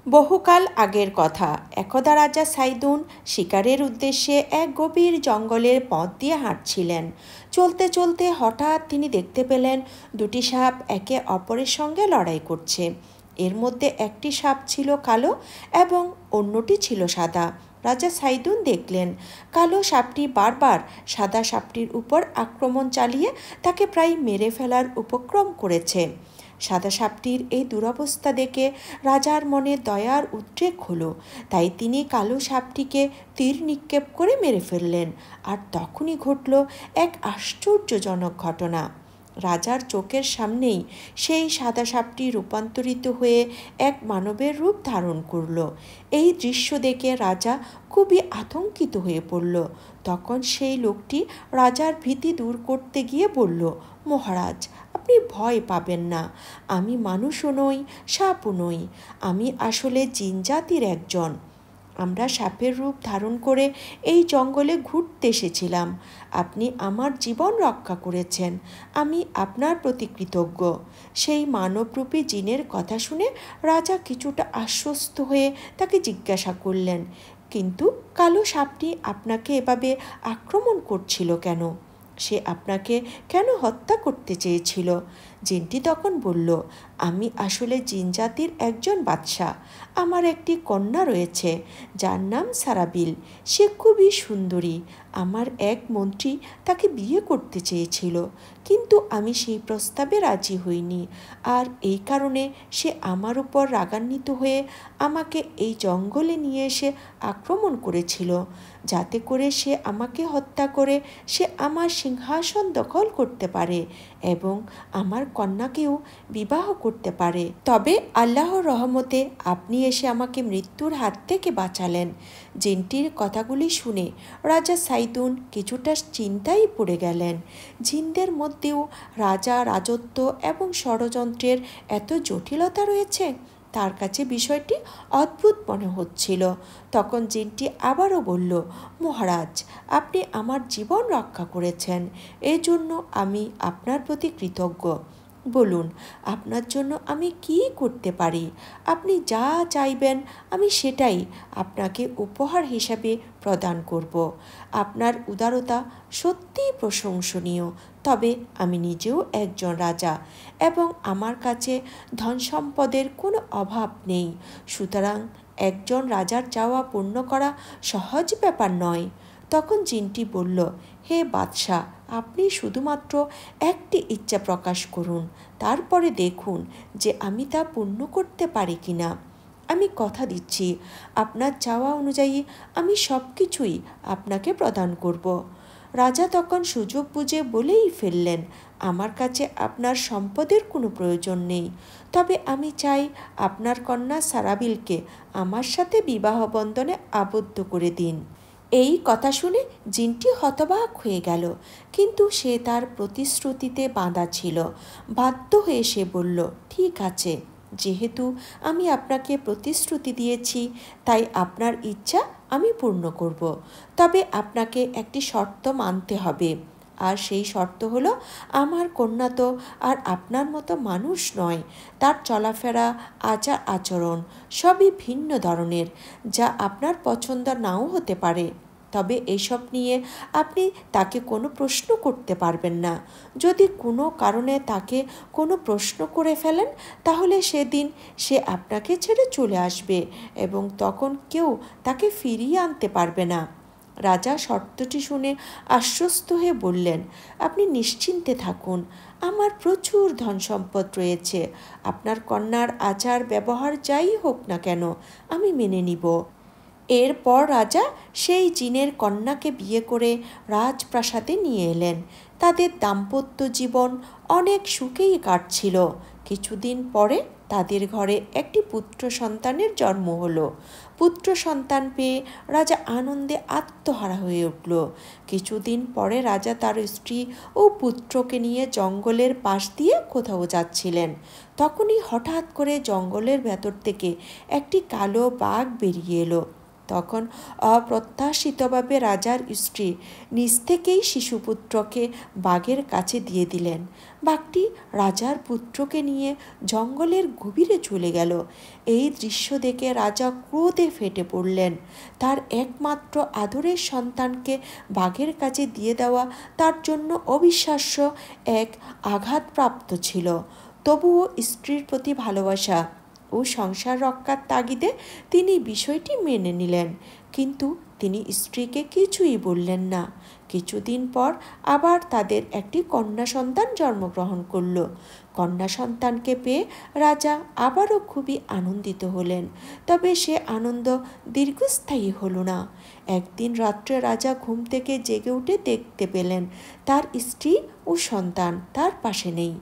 বহুকাল আগের কথা। একদা রাজা সাইদুন শিকারের উদ্দেশ্যে এক গভীর জঙ্গলের পথ দিয়ে হাঁটছিলেন। চলতে চলতে হঠাৎ তিনি দেখতে পেলেন দুটি সাপ একে অপরের সঙ্গে লড়াই করছে। এর মধ্যে একটি সাপ ছিল কালো এবং অন্যটি ছিল সাদা। রাজা সাইদুন দেখলেন কালো সাপটি বারবার সাদা সাপটির উপর আক্রমণ চালিয়ে তাকে প্রায় মেরে ফেলার উপক্রম করেছে। সাদা সাপটির এই দুরবস্থা দেখে রাজার মনে দয়ার উদ্রেক হলো। তাই তিনি কালো সাপটিকে তীর নিক্ষেপ করে মেরে ফেললেন। আর তখনই ঘটল এক আশ্চর্যজনক ঘটনা। রাজার চোখের সামনেই সেই সাদা সাপটি রূপান্তরিত হয়ে এক মানবের রূপ ধারণ করল। এই দৃশ্য দেখে রাজা খুবই আতঙ্কিত হয়ে পড়ল। তখন সেই লোকটি রাজার ভীতি দূর করতে গিয়ে বলল, মহারাজ, আপনি ভয় পাবেন না। আমি মানুষও নই, সাপও নই। আমি আসলে জিন জাতির একজন। আমরা সাপের রূপ ধারণ করে এই জঙ্গলে ঘুরতে এসেছিলাম। আপনি আমার জীবন রক্ষা করেছেন। আমি আপনার প্রতি কৃতজ্ঞ। সেই মানবরূপী জিনের কথা শুনে রাজা কিছুটা আশ্বস্ত হয়ে তাকে জিজ্ঞাসা করলেন, কিন্তু কালো সাপটি আপনাকে এভাবে আক্রমণ করছিল কেন? সে আপনাকে কেন হত্যা করতে চেয়েছিল? জিনটি তখন বলল, আমি আসলে জিন জাতির একজন বাদশাহ। আমার একটি কন্যা রয়েছে যার নাম সারাবিল। সে খুবই সুন্দরী। আমার এক মন্ত্রী তাকে বিয়ে করতে চেয়েছিল, কিন্তু আমি সেই প্রস্তাবে রাজি হইনি। আর এই কারণে সে আমার উপর রাগান্বিত হয়ে আমাকে এই জঙ্গলে নিয়ে এসে আক্রমণ করেছিল, যাতে করে সে আমাকে হত্যা করে সে আমার সিংহাসন দখল করতে পারে এবং আমার কন্যাকেও বিবাহ করতে পারে। তবে আল্লাহর রহমতে আপনি এসে আমাকে মৃত্যুর হাত থেকে বাঁচালেন। জিনটির কথাগুলি শুনে রাজা সাইদুন কিছুটা চিন্তায় পড়ে গেলেন। জিনদের মধ্যেও রাজা, রাজত্ব এবং ষড়যন্ত্রের এত জটিলতা রয়েছে। তার কাছে বিষয়টি অদ্ভুত মনে হচ্ছিল। তখন জিনটি আবারও বলল, মহারাজ, আপনি আমার জীবন রক্ষা করেছেন। এই জন্য আমি আপনার প্রতি কৃতজ্ঞ। বলুন, আপনার জন্য আমি কী করতে পারি? আপনি যা চাইবেন আমি সেটাই আপনাকে উপহার হিসাবে প্রদান করব। আপনার উদারতা সত্যিই প্রশংসনীয়। তবে আমি নিজেও একজন রাজা এবং আমার কাছে ধন সম্পদের কোনো অভাব নেই। সুতরাং একজন রাজার চাওয়া পূর্ণ করা সহজ ব্যাপার নয়। তখন জিনটি বলল, হে বাদশাহ, আপনি শুধুমাত্র একটি ইচ্ছা প্রকাশ করুন, তারপরে দেখুন যে আমি তা পূর্ণ করতে পারি কিনা। আমি কথা দিচ্ছি, আপনার চাওয়া অনুযায়ী আমি সব কিছুই আপনাকে প্রদান করব। রাজা তখন সুযোগ বুঝে বলেই ফেললেন, আমার কাছে আপনার সম্পদের কোনো প্রয়োজন নেই। তবে আমি চাই আপনার কন্যা সারাবিলকে আমার সাথে বিবাহ বন্ধনে আবদ্ধ করে দিন। এই কথা শুনে জিনটি হতবাক হয়ে গেল, কিন্তু সে তার প্রতিশ্রুতিতে বাঁধা ছিল। বাধ্য হয়ে সে বলল, ঠিক আছে, যেহেতু আমি আপনাকে প্রতিশ্রুতি দিয়েছি, তাই আপনার ইচ্ছা আমি পূর্ণ করব। তবে আপনাকে একটি শর্ত মানতে হবে। আর সেই শর্ত হলো, আমার কন্যা তো আর আপনার মতো মানুষ নয়। তার চলাফেরা, আচার আচরণ সবই ভিন্ন ধরনের, যা আপনার পছন্দ নাও হতে পারে। তবে এইসব নিয়ে আপনি তাকে কোনো প্রশ্ন করতে পারবেন না। যদি কোনো কারণে তাকে কোনো প্রশ্ন করে ফেলেন, তাহলে সেদিন সে আপনাকে ছেড়ে চলে আসবে এবং তখন কেউ তাকে ফিরিয়ে আনতে পারবে না। রাজা শর্তটি শুনে আশ্বস্ত হয়ে বললেন, আপনি নিশ্চিন্তে থাকুন। আমার প্রচুর ধন সম্পদ রয়েছে। আপনার কন্যার আচার ব্যবহার যাই হোক না কেন, আমি মেনে নিব। এরপর রাজা সেই জিনের কন্যাকে বিয়ে করে রাজপ্রাসাদে নিয়ে এলেন। তাদের দাম্পত্য জীবন অনেক সুখেই কাটছিল। কিছুদিন পরে তাদের ঘরে একটি পুত্র সন্তানের জন্ম হলো। পুত্র সন্তান পেয়ে রাজা আনন্দে আত্মহারা হয়ে উঠল। কিছুদিন পরে রাজা তার স্ত্রী ও পুত্রকে নিয়ে জঙ্গলের পাশ দিয়ে কোথাও যাচ্ছিলেন। তখনই হঠাৎ করে জঙ্গলের ভেতর থেকে একটি কালো বাঘ বেরিয়ে এলো। তখন অপ্রত্যাশিতভাবে রাজার স্ত্রী নিজ থেকেই শিশুপুত্রকে বাঘের কাছে দিয়ে দিলেন। বাঘটি রাজার পুত্রকে নিয়ে জঙ্গলের গভীরে চলে গেল। এই দৃশ্য দেখে রাজা ক্রোধে ফেটে পড়লেন। তার একমাত্র আদরের সন্তানকে বাঘের কাছে দিয়ে দেওয়া তার জন্য অবিশ্বাস্য এক আঘাতপ্রাপ্ত ছিল। তবুও স্ত্রীর প্রতি ভালোবাসা ও সংসার রক্ষার তাগিদে তিনি বিষয়টি মেনে নিলেন, কিন্তু তিনি স্ত্রীকে কিছুই বললেন না। কিছুদিন পর আবার তাদের একটি কন্যা সন্তান জন্মগ্রহণ করল। কন্যা সন্তানকে পেয়ে রাজা আবারও খুবই আনন্দিত হলেন, তবে সে আনন্দ দীর্ঘস্থায়ী হলো না। একদিন রাত্রে রাজা ঘুম থেকে জেগে উঠে দেখতে পেলেন তার স্ত্রী ও সন্তান তার পাশে নেই।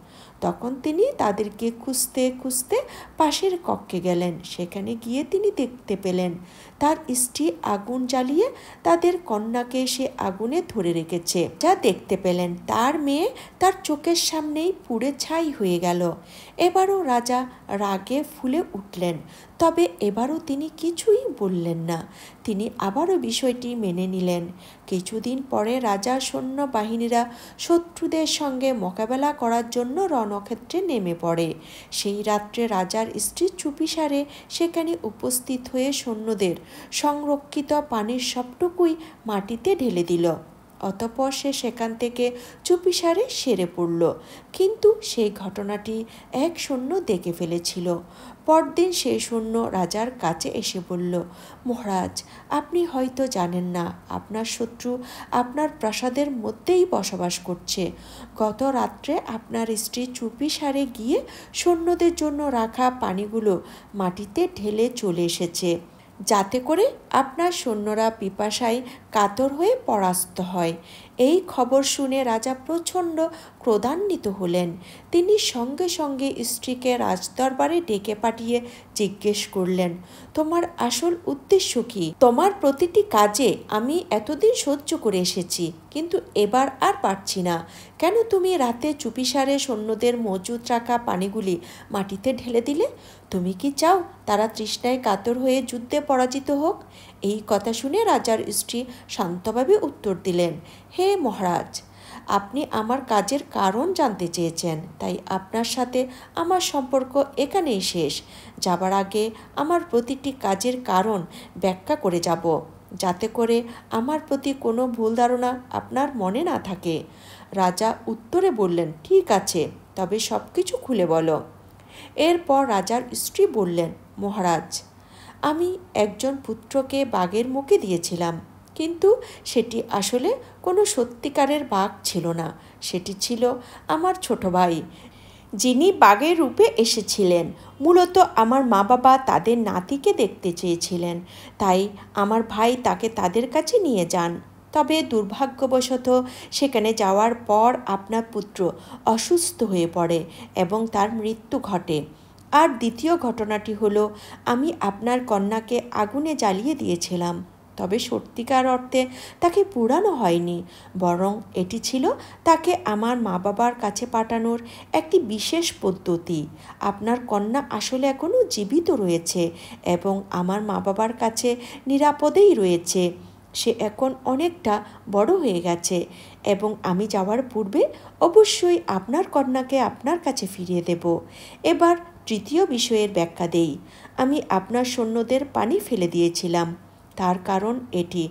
তখন তিনি তাদেরকে খুঁজতে খুঁজতে পাশের কক্ষে গেলেন। সেখানে গিয়ে তিনি দেখতে পেলেন তার স্ত্রী আগুন জ্বালিয়ে তাদের কন্যাকে সে আগুনে ধরে রেখেছে। যা দেখতে পেলেন তার মেয়ে তার চোখের সামনেই পুড়ে ছাই হয়ে গেল। এবারও রাজা রাগে ফুলে উঠলেন, তবে এবারও তিনি কিছুই বললেন না। তিনি আবারও বিষয়টি মেনে নিলেন। কিছুদিন পরে রাজার সৈন্যবাহিনীরা শত্রুদের সঙ্গে মোকাবেলা করার জন্য রণক্ষেত্রে নেমে পড়ে। সেই রাত্রে রাজার স্ত্রী চুপিসারে সেখানে উপস্থিত হয়ে সৈন্যদের সংরক্ষিত পানির সবটুকুই মাটিতে ঢেলে দিল। অতঃপর সে সেখান থেকে চুপিসারে সেরে পড়ল, কিন্তু সেই ঘটনাটি এক সৈন্য দেখে ফেলেছিল। পরদিন সেই সৈন্য রাজার কাছে এসে বলল, মহারাজ, আপনি হয়তো জানেন না আপনার শত্রু আপনার প্রাসাদের মধ্যেই বসবাস করছে। গত রাত্রে আপনার স্ত্রী চুপিসারে গিয়ে সৈন্যদের জন্য রাখা পানিগুলো মাটিতে ঢেলে চলে এসেছে, যাতে করে আপনার সৈন্যরা পিপাসায় কাতর হয়ে পরাস্ত হয়। এই খবর শুনে রাজা প্রচণ্ড ক্রোধান্বিত হলেন। তিনি সঙ্গে সঙ্গে স্ত্রীকে রাজদরবারে ডেকে পাঠিয়ে জিজ্ঞেস করলেন, তোমার আসল উদ্দেশ্য কি? তোমার প্রতিটি কাজে আমি এতদিন সহ্য করে এসেছি, কিন্তু এবার আর পারছি না। কেন তুমি রাতে চুপিসারে সৈন্যদের মজুত রাখা পানিগুলি মাটিতে ঢেলে দিলে? তুমি কি চাও তারা তৃষ্ণায় কাতর হয়ে যুদ্ধে পরাজিত হোক? এই কথা শুনে রাজার স্ত্রী শান্তভাবে উত্তর দিলেন, হে মহারাজ, আপনি আমার কাজের কারণ জানতে চেয়েছেন, তাই আপনার সাথে আমার সম্পর্ক এখানেই শেষ। যাবার আগে আমার প্রতিটি কাজের কারণ ব্যাখ্যা করে যাব, যাতে করে আমার প্রতি কোনো ভুল ধারণা আপনার মনে না থাকে। রাজা উত্তরে বললেন, ঠিক আছে, তবে সব কিছু খুলে বলো। এরপর রাজার স্ত্রী বললেন, মহারাজ, আমি একজন পুত্রকে বাঘের মুখে দিয়েছিলাম, কিন্তু সেটি আসলে কোনো সত্যিকারের বাঘ ছিল না। সেটি ছিল আমার ছোট ভাই, যিনি বাঘের রূপে এসেছিলেন। মূলত আমার মা বাবা তাদের নাতিকে দেখতে চেয়েছিলেন, তাই আমার ভাই তাকে তাদের কাছে নিয়ে যান। তবে দুর্ভাগ্যবশত সেখানে যাওয়ার পর আপনার পুত্র অসুস্থ হয়ে পড়ে এবং তার মৃত্যু ঘটে। আর দ্বিতীয় ঘটনাটি হলো, আমি আপনার কন্যাকে আগুনে জ্বালিয়ে দিয়েছিলাম, তবে সত্যিকার অর্থে তাকে পুড়ানো হয়নি, বরং এটি ছিল তাকে আমার মা বাবার কাছে পাঠানোর একটি বিশেষ পদ্ধতি। আপনার কন্যা আসলে এখনও জীবিত রয়েছে এবং আমার মা বাবার কাছে নিরাপদেই রয়েছে। সে এখন অনেকটা বড় হয়ে গেছে এবং আমি যাওয়ার পূর্বে অবশ্যই আপনার কন্যাকে আপনার কাছে ফিরিয়ে দেব। এবার তৃতীয় বিষয়ের ব্যাখ্যা দেই। আমি আপনার সৈন্যদের পানি ফেলে দিয়েছিলাম, তার কারণ এটি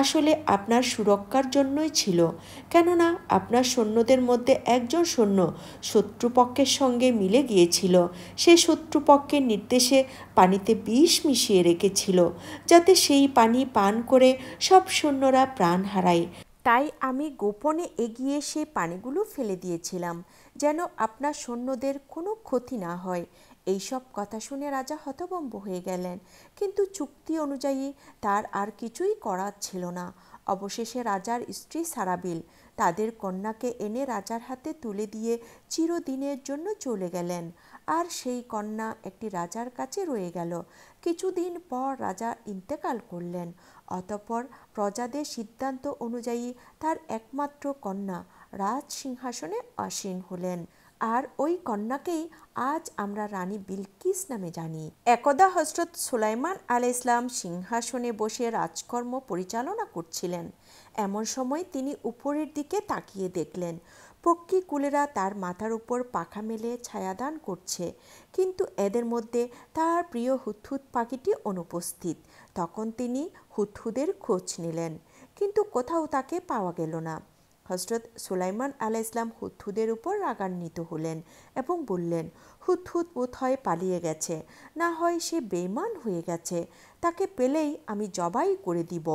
আসলে আপনার সুরক্ষার জন্যই ছিল, কেননা আপনার সৈন্যদের মধ্যে একজন সৈন্য শত্রুপক্ষের সঙ্গে মিলে গিয়েছিল। সে শত্রুপক্ষের নির্দেশে পানিতে বিষ মিশিয়ে রেখেছিল, যাতে সেই পানি পান করে সব সৈন্যরা প্রাণ হারায়। তাই আমি গোপনে এগিয়ে সেই পানিগুলো ফেলে দিয়েছিলাম, যেন আপনার সৈন্যদের কোনো ক্ষতি না হয়। এইসব কথা শুনে রাজা হতভম্ব হয়ে গেলেন, কিন্তু চুক্তি অনুযায়ী তার আর কিছুই করার ছিল না। অবশেষে রাজার স্ত্রী সারাবিল তাদের কন্যাকে এনে রাজার হাতে তুলে দিয়ে চিরদিনের জন্য চলে গেলেন, আর সেই কন্যা একটি রাজার কাছে রয়ে গেল। কিছুদিন পর রাজা ইন্তেকাল করলেন। অতঃপর প্রজাদের সিদ্ধান্ত অনুযায়ী তার একমাত্র কন্যা রাজ সিংহাসনে আসীন হলেন। আর ওই কন্যাকেই আজ আমরা রানী বিলকিস নামে জানি। একদা হজরত সুলাইমান আলাইহিসসালাম সিংহাসনে বসে রাজকর্ম পরিচালনা করছিলেন। এমন সময় তিনি উপরের দিকে তাকিয়ে দেখলেন পক্ষীকুলেরা তার মাথার উপর পাখা মেলে ছায়াদান করছে, কিন্তু এদের মধ্যে তার প্রিয় হুদহুদ পাখিটি অনুপস্থিত। তখন তিনি হুদহুদের খোঁজ নিলেন, কিন্তু কোথাও তাকে পাওয়া গেল না। হজরত সুলাইমান আলাইহিসসালাম হুদহুদের উপর রাগান্বিত হলেন এবং বললেন, হুদহুদ বোধহয় পালিয়ে গেছে, না হয় সে বেঈমান হয়ে গেছে। তাকে পেলেই আমি জবাই করে দিব,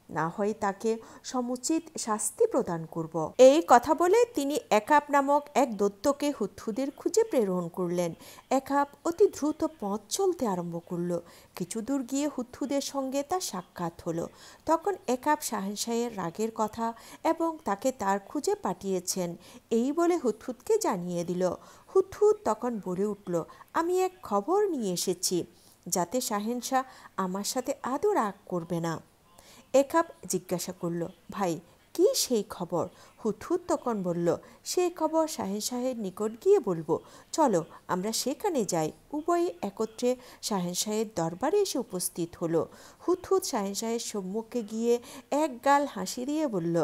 না হয় তাকে সমুচিত শাস্তি প্রদান করব। এই কথা বলে তিনি একাব নামক এক দৈত্যকে হুদহুদের খুঁজে প্রেরণ করলেন। একাব অতি দ্রুত পথ চলতে আরম্ভ করল। কিছু দূর গিয়ে হুদহুদের সঙ্গে তার সাক্ষাৎ হলো। তখন একাব শাহেনশাহের রাগের কথা এবং তাকে তার খুঁজে পাঠিয়েছেন এই বলে হুদহুদকে জানিয়ে দিল। হুদহুদ তখন বলে উঠল, আমি এক খবর নিয়ে এসেছি, যাতে শাহেনশাহ আমার সাথে আদৌ রাগ করবে না। একাব জিজ্ঞাসা করল, ভাই কি সেই খবর? হুদহুদ তখন বলল, সেই খবর শাহেনশাহের নিকট গিয়ে বলবো, চলো আমরা সেখানে যাই। উভয়ে একত্রে শাহেনশাহের দরবারে এসে উপস্থিত হলো। হুদহুদ শাহেনশাহের সম্মুখে গিয়ে এক গাল হাসি দিয়ে বলল,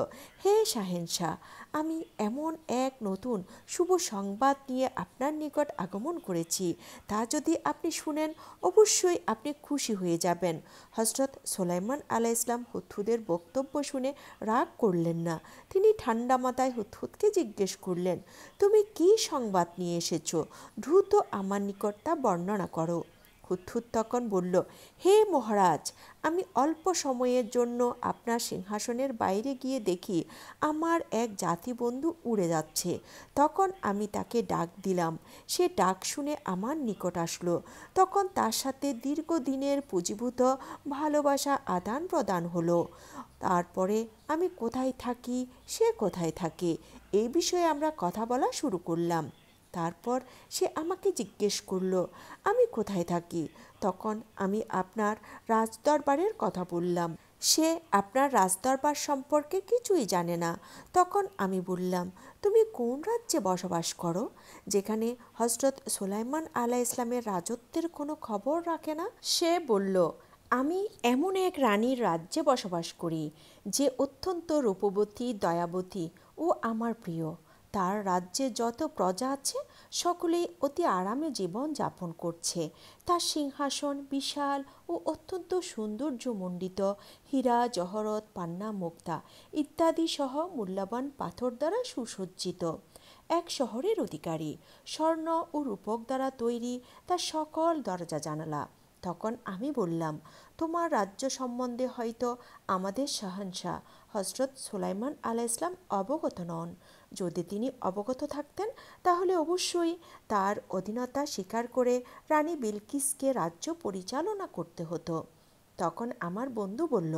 হে শাহেনশাহ, আমি এমন এক নতুন শুভ সংবাদ নিয়ে আপনার নিকট আগমন করেছি। তা যদি আপনি শুনেন অবশ্যই আপনি খুশি হয়ে যাবেন। হজরত সুলাইমান আলাইহিসসালাম হুদহুদের বক্তব্য শুনে রাগ করলেন না। তিনি ঠান্ডা মাথায় হুদহুদকে জিজ্ঞেস করলেন, তুমি কি সংবাদ নিয়ে এসেছো? দ্রুত আমার নিকট তা বর্ণনা করো। হুদহুদ তখন বলল, হে মহারাজ, আমি অল্প সময়ের জন্য আপনার সিংহাসনের বাইরে গিয়ে দেখি আমার এক জাতিবন্ধু উড়ে যাচ্ছে। তখন আমি তাকে ডাক দিলাম। সে ডাক শুনে আমার নিকট আসলো। তখন তার সাথে দীর্ঘদিনের পুঁজিভূত ভালোবাসা আদান প্রদান হলো। তারপরে আমি কোথায় থাকি, সে কোথায় থাকে, এই বিষয়ে আমরা কথা বলা শুরু করলাম। তারপর সে আমাকে জিজ্ঞেস করলো আমি কোথায় থাকি। তখন আমি আপনার রাজদরবারের কথা বললাম। সে আপনার রাজদরবার সম্পর্কে কিছুই জানে না। তখন আমি বললাম, তুমি কোন রাজ্যে বসবাস করো, যেখানে হজরত সুলাইমান আলাইহিসসালামের রাজত্বের কোনো খবর রাখে না? সে বলল, আমি এমন এক রানীর রাজ্যে বসবাস করি, যে অত্যন্ত রূপবতী, দয়াবতী ও আমার প্রিয়। তার রাজ্যে যত প্রজা আছে সকলেই অতি আরামে জীবন যাপন করছে। তার সিংহাসন বিশাল ও অত্যন্ত সৌন্দর্যমণ্ডিত হীরা, জহরত, পান্না, মুক্তা ইত্যাদি সহ মূল্যবান পাথর দ্বারা সুসজ্জিত। এক শহরের অধিকারী, স্বর্ণ ও রূপক দ্বারা তৈরি তার সকল দরজা জানালা। তখন আমি বললাম, তোমার রাজ্য সম্বন্ধে হয়তো আমাদের শাহানশাহ হজরত সুলাইমান আলাইহিসসালাম অবগত নন। যদি তিনি অবগত থাকতেন তাহলে অবশ্যই তার অধীনতা স্বীকার করে রানী বিলকিসকে রাজ্য পরিচালনা করতে হতো। তখন আমার বন্ধু বলল,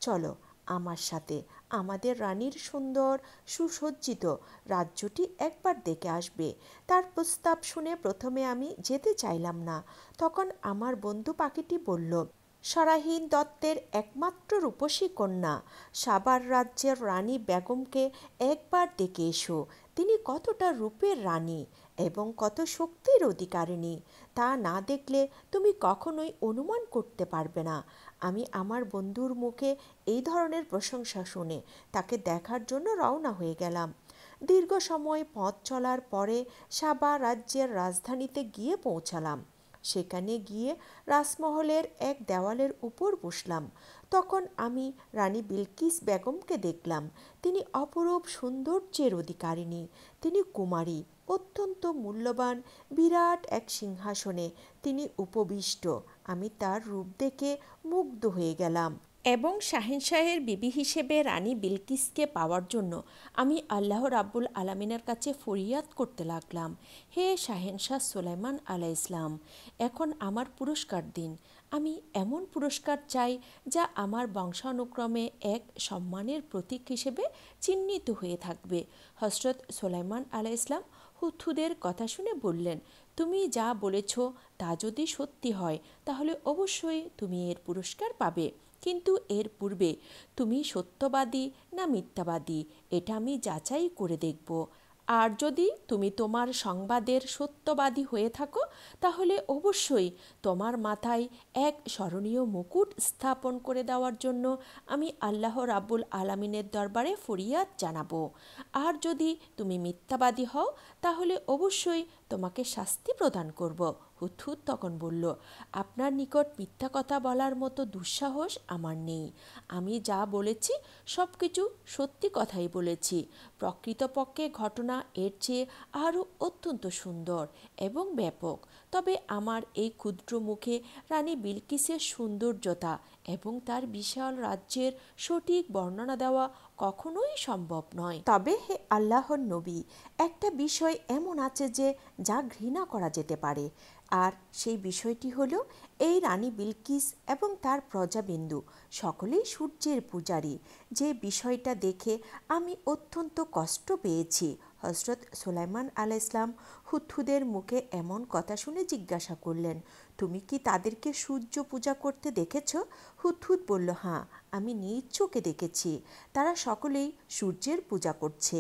চলো আমার সাথে আমাদের রানীর সুন্দর সুসজ্জিত রাজ্যটি একবার দেখে আসবে। তার প্রস্তাব শুনে প্রথমে আমি যেতে চাইলাম না। তখন আমার বন্ধু পাখিটি বলল, সরাহীন দত্তের একমাত্র রূপসী কন্যা সাবার রাজ্যের রানী বেগমকে একবার দেখে এসো। তিনি কতটা রূপের রানী এবং কত শক্তির অধিকারিণী তা না দেখলে তুমি কখনোই অনুমান করতে পারবে না। আমি আমার বন্ধুর মুখে এই ধরনের প্রশংসা শুনে তাকে দেখার জন্য রওনা হয়ে গেলাম। দীর্ঘ সময় পথ চলার পরে সাবা রাজ্যের রাজধানীতে গিয়ে পৌঁছালাম। সেখানে গিয়ে রাজমহলের এক দেওয়ালের উপর বসলাম। তখন আমি রানী বিলকিস বেগমকে দেখলাম। তিনি অপরূপ সৌন্দর্যের অধিকারিণী। তিনি কুমারী, অত্যন্ত মূল্যবান বিরাট এক সিংহাসনে তিনি উপবিষ্ট। আমি তার রূপ দেখে মুগ্ধ হয়ে গেলাম এবং শাহেনশাহের বিবি হিসেবে রানী বিলকিসকে পাওয়ার জন্য আমি আল্লাহ রাব্বুল আলামিনের কাছে ফরিয়াদ করতে লাগলাম, হে শাহেনশাহ সুলাইমান আলাইহিসসালাম, এখন আমার পুরস্কার দিন। আমি এমন পুরস্কার চাই যা আমার বংশানুক্রমে এক সম্মানের প্রতীক হিসেবে চিহ্নিত হয়ে থাকবে। হজরত সুলাইমান আলাইহিসসালাম হুদহুদের কথা শুনে বললেন, তুমি যা বলেছ তা যদি সত্যি হয় তাহলে অবশ্যই তুমি এর পুরস্কার পাবে, কিন্তু এর পূর্বে তুমি সত্যবাদী না মিথ্যাবাদী এটা আমি যাচাই করে দেখব। আর যদি তুমি তোমার সংবাদের সত্যবাদী হয়ে থাকো, তাহলে অবশ্যই তোমার মাথায় এক স্মরণীয় মুকুট স্থাপন করে দেওয়ার জন্য আমি আল্লাহ রাব্বুল আলামিনের দরবারে ফরিয়াদ জানাবো। আর যদি তুমি মিথ্যাবাদী হও, তাহলে অবশ্যই তোমাকে শাস্তি প্রদান করব। হুদহুদ তখন বলল, আপনার নিকট মিথ্যা কথা বলার মতো দুঃসাহস আমার নেই। আমি যা বলেছি সব কিছু সত্যি কথাই বলেছি। প্রকৃতপক্ষে ঘটনা এর চেয়ে আরও অত্যন্ত সুন্দর এবং ব্যাপক। তবে আমার এই ক্ষুদ্র মুখে রানী বিলকিসের সৌন্দর্যতা এবং তার বিশাল রাজ্যের সঠিক বর্ণনা দেওয়া কখনোই সম্ভব নয়। তবে হে আল্লাহর নবী, একটা বিষয় এমন আছে যে যা ঘৃণা করা যেতে পারে, আর সেই বিষয়টি হলো এই রানী বিলকিস এবং তার প্রজাবিন্দু সকলেই সূর্যের পূজারী। যে বিষয়টা দেখে আমি অত্যন্ত কষ্ট পেয়েছি। হজরত সুলাইমান আলাইহিসসালাম হুদহুদের মুখে এমন কথা শুনে জিজ্ঞাসা করলেন, তুমি কি তাদেরকে সূর্য পূজা করতে দেখেছ? হুদহুদ বলল, হ্যাঁ, আমি নিজ চোখে দেখেছি। তারা সকলেই সূর্যের পূজা করছে।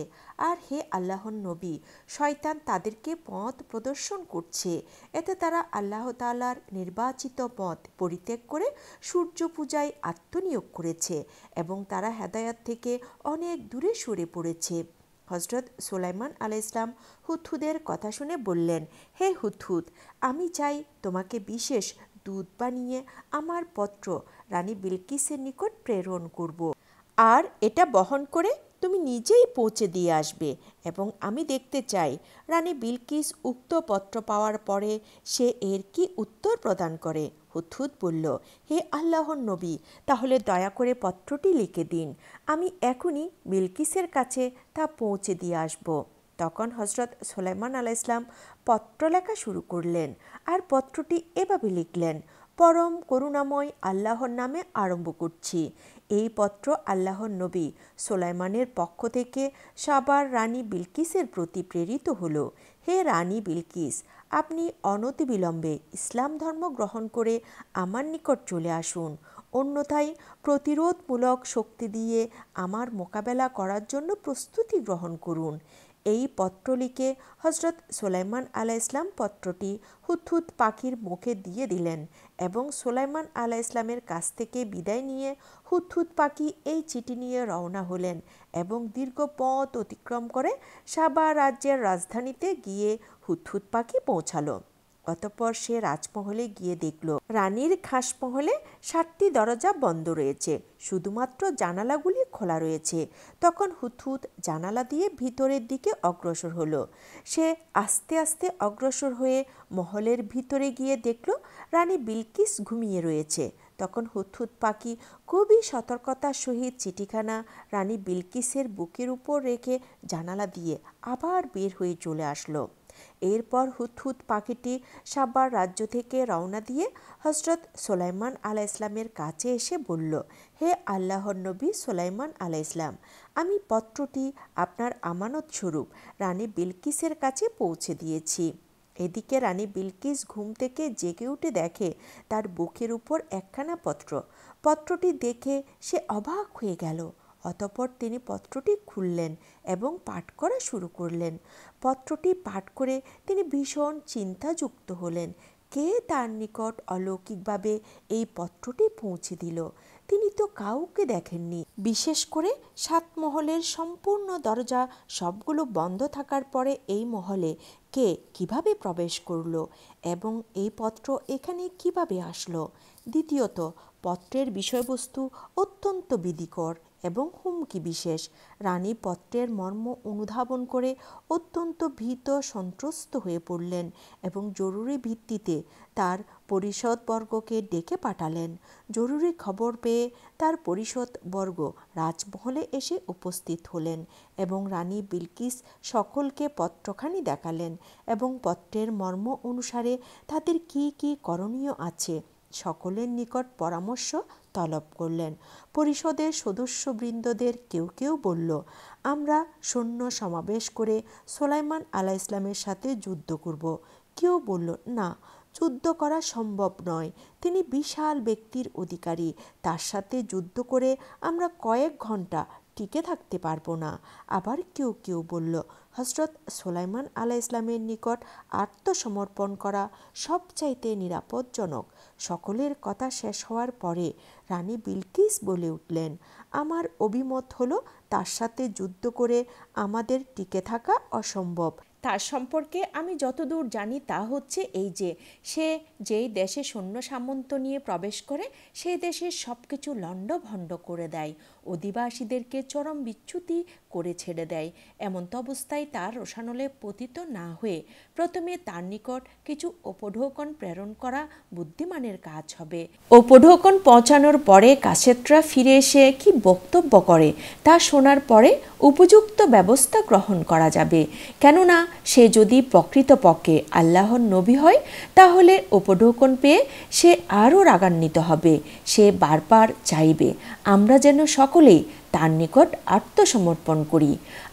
আর হে আল্লাহর নবী, শয়তান তাদেরকে পথ প্রদর্শন করছে। এতে তারা আল্লাহ তাআলার নির্বাচিত পথ পরিত্যাগ করে সূর্য পূজায় আত্মনিয়োগ করেছে এবং তারা হেদায়াত থেকে অনেক দূরে সরে পড়েছে। হজরত সুলাইমান আলাইহিসসালাম হুদহুদের কথা শুনে বললেন, হে হুদহুদ, আমি চাই তোমাকে বিশেষ দূত বানিয়ে আমার পত্র রানী বিলকিসের নিকট প্রেরণ করব, আর এটা বহন করে তুমি নিজেই পৌঁছে দিয়ে আসবে। এবং আমি দেখতে চাই রানী বিলকিস উক্ত পত্র পাওয়ার পরে সে এর কি উত্তর প্রদান করে। হুদহুদ বলল, হে আল্লাহর নবী, তাহলে দয়া করে পত্রটি লিখে দিন। আমি এখনই বিলকিসের কাছে তা পৌঁছে দিয়ে আসব। তখন হজরত সুলাইমান আলাইহিসসালাম পত্র লেখা শুরু করলেন। আর পত্রটি এভাবে লিখলেন, পরম করুণাময় আল্লাহর নামে আরম্ভ করছি। এই পত্র আল্লাহর নবী সুলাইমানের পক্ষ থেকে সাবার রানী বিলকিসের প্রতি প্রেরিত হলো। হে রানী বিলকিস, আপনি অনতিবিলম্বে ইসলাম ধর্ম গ্রহণ করে আমার নিকট চলে আসুন, অন্যথায় প্রতিরোধমূলক শক্তি দিয়ে আমার মোকাবেলা করার জন্য প্রস্তুতি গ্রহণ করুন। এই পত্র লিখে হজরত সুলাইমান আলাইহিসসালাম পত্রটি হুদহুদ পাখির মুখে দিয়ে দিলেন এবং সুলাইমান আলাইহিসসালামের কাছ থেকে বিদায় নিয়ে হুদহুদ পাখি এই চিঠি নিয়ে রওনা হলেন এবং দীর্ঘ পথ অতিক্রম করে সাবা রাজ্যের রাজধানীতে গিয়ে হুদহুদ পাখি পৌঁছালো। অতঃপর সে রাজমহলে গিয়ে দেখল রানীর খাসমহলে 7টি দরজা বন্ধ রয়েছে, শুধুমাত্র জানালাগুলি খোলা রয়েছে। তখন হুদহুদ জানালা দিয়ে ভিতরের দিকে অগ্রসর হলো। সে আস্তে আস্তে অগ্রসর হয়ে মহলের ভিতরে গিয়ে দেখল রানী বিলকিস ঘুমিয়ে রয়েছে। তখন হুদহুদ পাখি খুবই সতর্কতার সহিত চিঠিখানা রানী বিলকিসের বুকের উপর রেখে জানালা দিয়ে আবার বের হয়ে চলে আসলো। এরপর হুদহুদ পাখিটি সাবার রাজ্য থেকে রওনা দিয়ে হজরত সুলাইমান আলাইহিসসালামের কাছে এসে বলল, হে আল্লাহর নবী সুলাইমান আলাইহিসসালাম, আমি পত্রটি আপনার আমানত স্বরূপ রানী বিলকিসের কাছে পৌঁছে দিয়েছি। এদিকে রানী বিলকিস ঘুম থেকে জেগে উঠে দেখে তার বুকের উপর একখানা পত্র। পত্রটি দেখে সে অবাক হয়ে গেল। অতঃপর তিনি পত্রটি খুললেন এবং পাঠ করা শুরু করলেন। পত্রটি পাঠ করে তিনি ভীষণ চিন্তাযুক্ত হলেন। কে তার নিকট অলৌকিকভাবে এই পত্রটি পৌঁছে দিল? তিনি তো কাউকে দেখেননি। বিশেষ করে 7 মহলের সম্পূর্ণ দরজা সবগুলো বন্ধ থাকার পরে এই মহলে কে কিভাবে প্রবেশ করলো এবং এই পত্র এখানে কিভাবে আসলো? দ্বিতীয়ত, পত্রের বিষয়বস্তু অত্যন্ত বিধিকর এবং হুমকি বিশেষ। রানী পত্রের মর্ম অনুধাবন করে অত্যন্ত ভীত সন্ত্রস্ত হয়ে পড়লেন এবং জরুরি ভিত্তিতে তার পরিষদবর্গকে ডেকে পাঠালেন। জরুরি খবর পেয়ে তার পরিষদবর্গ রাজমহলে এসে উপস্থিত হলেন এবং রানী বিলকিস সকলকে পত্রখানি দেখালেন এবং পত্রের মর্ম অনুসারে তাদের কি কি করণীয় আছে সকলের নিকট পরামর্শ তলব করলেন। পরিষদের সদস্যবৃন্দদের কেউ কেউ বলল, আমরা সৈন্য সমাবেশ করে সুলাইমান আলাইহিসসালামের সাথে যুদ্ধ করব। কেউ বলল, না, যুদ্ধ করা সম্ভব নয়, তিনি বিশাল ব্যক্তির অধিকারী, তার সাথে যুদ্ধ করে আমরা কয়েক ঘন্টা টিকে থাকতে পারবো না। আবার কেউ কেউ বলল, হজরত সুলাইমান আলাইহিসসালামের নিকট আত্মসমর্পণ করা সবচাইতে নিরাপদজনক। সকলের কথা শেষ হওয়ার পরে রানী বিলকিস বলে উঠলেন, আমার অভিমত হলো তার সাথে যুদ্ধ করে আমাদের টিকে থাকা অসম্ভব। তার সম্পর্কে আমি যতদূর জানি তা হচ্ছে এই যে, সে যেই দেশে সৈন্য সামন্ত নিয়ে প্রবেশ করে সেই দেশের সব কিছু লণ্ডভণ্ড করে দেয়, অধিবাসীদেরকে চরম বিচ্যুতি করে ছেড়ে দেয়। এমন্ত অবস্থায় তার রোষানলে পতিত না হয়ে প্রথমে তার নিকট কিছু উপঢৌকন প্রেরণ করা বুদ্ধিমানের কাজ হবে। উপঢৌকন পৌঁছানোর পরে কাসেতরা ফিরে এসে কি বক্তব্য করে তা শোনার পরে উপযুক্ত ব্যবস্থা গ্রহণ করা যাবে। কেননা সে যদি প্রকৃতপক্ষে আল্লাহর নবী হয় তাহলে উপঢৌকন পেয়ে সে আরও রাগান্বিত হবে। সে বারবার চাইবে আমরা যেন সকলেই তার নিকট আত্মসমর্পণ করি।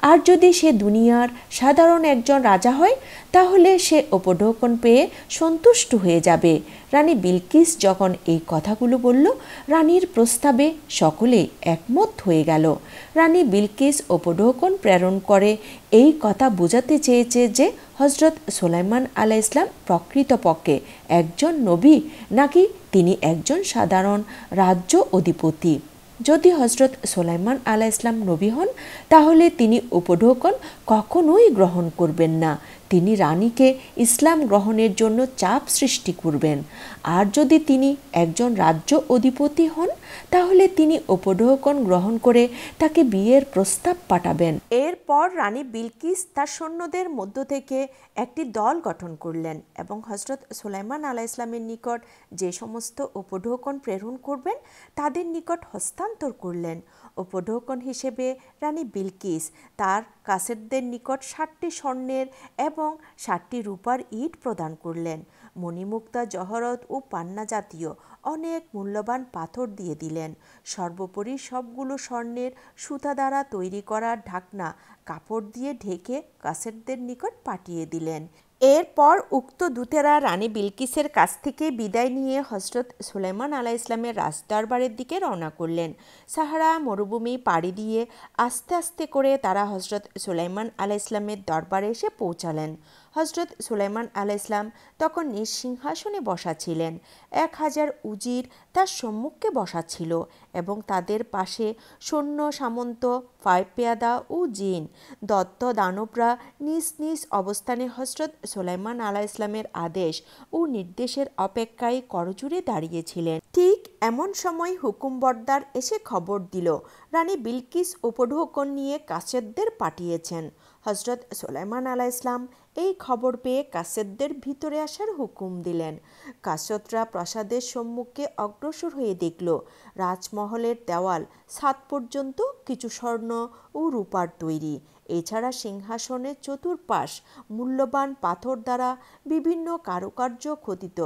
আর যদি সে দুনিয়ার সাধারণ একজন রাজা হয় তাহলে সে উপঢৌকন পেয়ে সন্তুষ্ট হয়ে যাবে। রানী বিলকিস যখন এই কথাগুলো বলল, রানীর প্রস্তাবে সকলে একমত হয়ে গেল। রানী বিলকিস উপঢৌকন প্রেরণ করে এই কথা বোঝাতে চেয়েছে যে হজরত সুলাইমান আলাইহিসসালাম প্রকৃতপক্ষে একজন নবী নাকি তিনি একজন সাধারণ রাজ্য অধিপতি। যদি হজরত সুলাইমান আলাইহিসসালাম নবী হন তাহলে তিনি উপঢৌকন কখনোই গ্রহণ করবেন না। তিনি রানীকে ইসলাম গ্রহণের জন্য চাপ সৃষ্টি করবেন। আর যদি তিনি একজন রাজ্য অধিপতি হন তাহলে তিনি উপঢৌকন গ্রহণ করে তাকে বিয়ের প্রস্তাব পাঠাবেন। এরপর রানী বিলকিস তার সৈন্যদের মধ্য থেকে একটি দল গঠন করলেন এবং হজরত সুলাইমান আলাইহিসসালামের নিকট যে সমস্ত উপঢৌকন প্রেরণ করবেন তাদের নিকট হস্তান্তর করলেন। উপঢৌকন হিসেবে রানী বিলকিস তার কাসেরদের নিকট 60টি স্বর্ণের এবং 60টি রূপার ইট প্রদান করলেন। মণিমুক্তা, জহরত ও পান্না জাতীয় অনেক মূল্যবান পাথর দিয়ে দিলেন। সর্বোপরি সবগুলো স্বর্ণের সুতা দ্বারা তৈরি করা ঢাকনা কাপড় দিয়ে ঢেকে কাসেরদের নিকট পাঠিয়ে দিলেন। এরপর উক্ত দূতেরা রানী বিলকিসের কাছ থেকে বিদায় নিয়ে হজরত সুলাইমান আলাইহিসসালামের রাজদরবারের দিকে রওনা করলেন। সাহারা মরুভূমি পাড়ি দিয়ে আস্তে আস্তে করে তারা হজরত সুলাইমান আলাইহিসসালামের দরবারে এসে পৌঁছালেন। হজরত সুলাইমান আলাইহিসসালাম তখন নিজ সিংহাসনে বসা ছিলেন। 1000 উজির তার সম্মুখে বসা ছিল এবং তাদের পাশে সৈন্য সামন্ত, ফাইপেয়াদা ও জিন, দত্ত দানবরা নিজ নিজ অবস্থানে হজরত সুলাইমান আলাইহিসসালামের আদেশ ও নির্দেশের অপেক্ষায় করজোড়ে দাঁড়িয়েছিলেন। ঠিক এমন সময় হুকুমবরদার এসে খবর দিল রানী বিলকিস উপঢৌকন নিয়ে কাসেদদের পাঠিয়েছেন। হজরত সুলাইমান আলাইহিসসালাম এই খবর পেয়ে কাসেদদের ভিতরে আসার হুকুম দিলেন। কাসেদরা প্রাসাদের সম্মুখে অগ্রসর হয়ে দেখল রাজমহলের দেওয়াল ছাদ পর্যন্ত কিছু স্বর্ণ ও রূপার তৈরি। এছাড়া সিংহাসনের চতুর্পাশ মূল্যবান পাথর দ্বারা বিভিন্ন কারুকার্য খোদিত।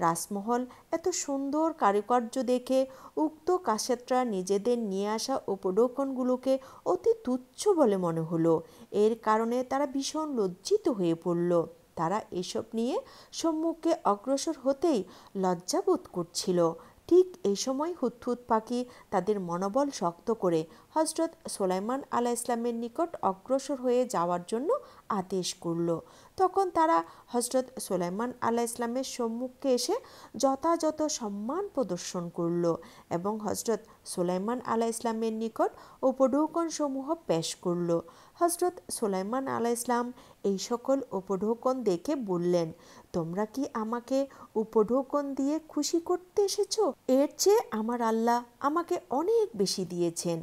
রাজমহল এত সুন্দর কারুকার্য দেখে উক্ত কাসেদরা নিজেদের নিয়ে আসা উপঢৌকনগুলোকে অতি তুচ্ছ বলে মনে হলো। এর কারণে তারা ভীষণ লজ্জিত হয়ে পড়ল। তারা এসব নিয়ে সম্মুখে অগ্রসর হতেই লজ্জাবোধ করছিল। ঠিক এই সময় হুদহুদ পাখি তাদের মনোবল শক্ত করে হজরত সুলাইমান আলাইহিসসালামের নিকট অগ্রসর হয়ে যাওয়ার জন্য আদেশ করল। তখন তারা হজরত সুলাইমান আলাইহিসসালামের সম্মুখে এসে যথাযথ সম্মান প্রদর্শন করল এবং হজরত সুলাইমান আলাইহিসসালামের নিকট উপঢৌকন সমূহ পেশ করল। হজরত সুলাইমান আলাইহিসসালাম এই সকল উপঢৌকন দেখে বললেন, তোমরা কি আমাকে উপঢৌকন দিয়ে খুশি করতে এসেছো? এর চেয়ে আমার আল্লাহ আমাকে অনেক বেশি দিয়েছেন।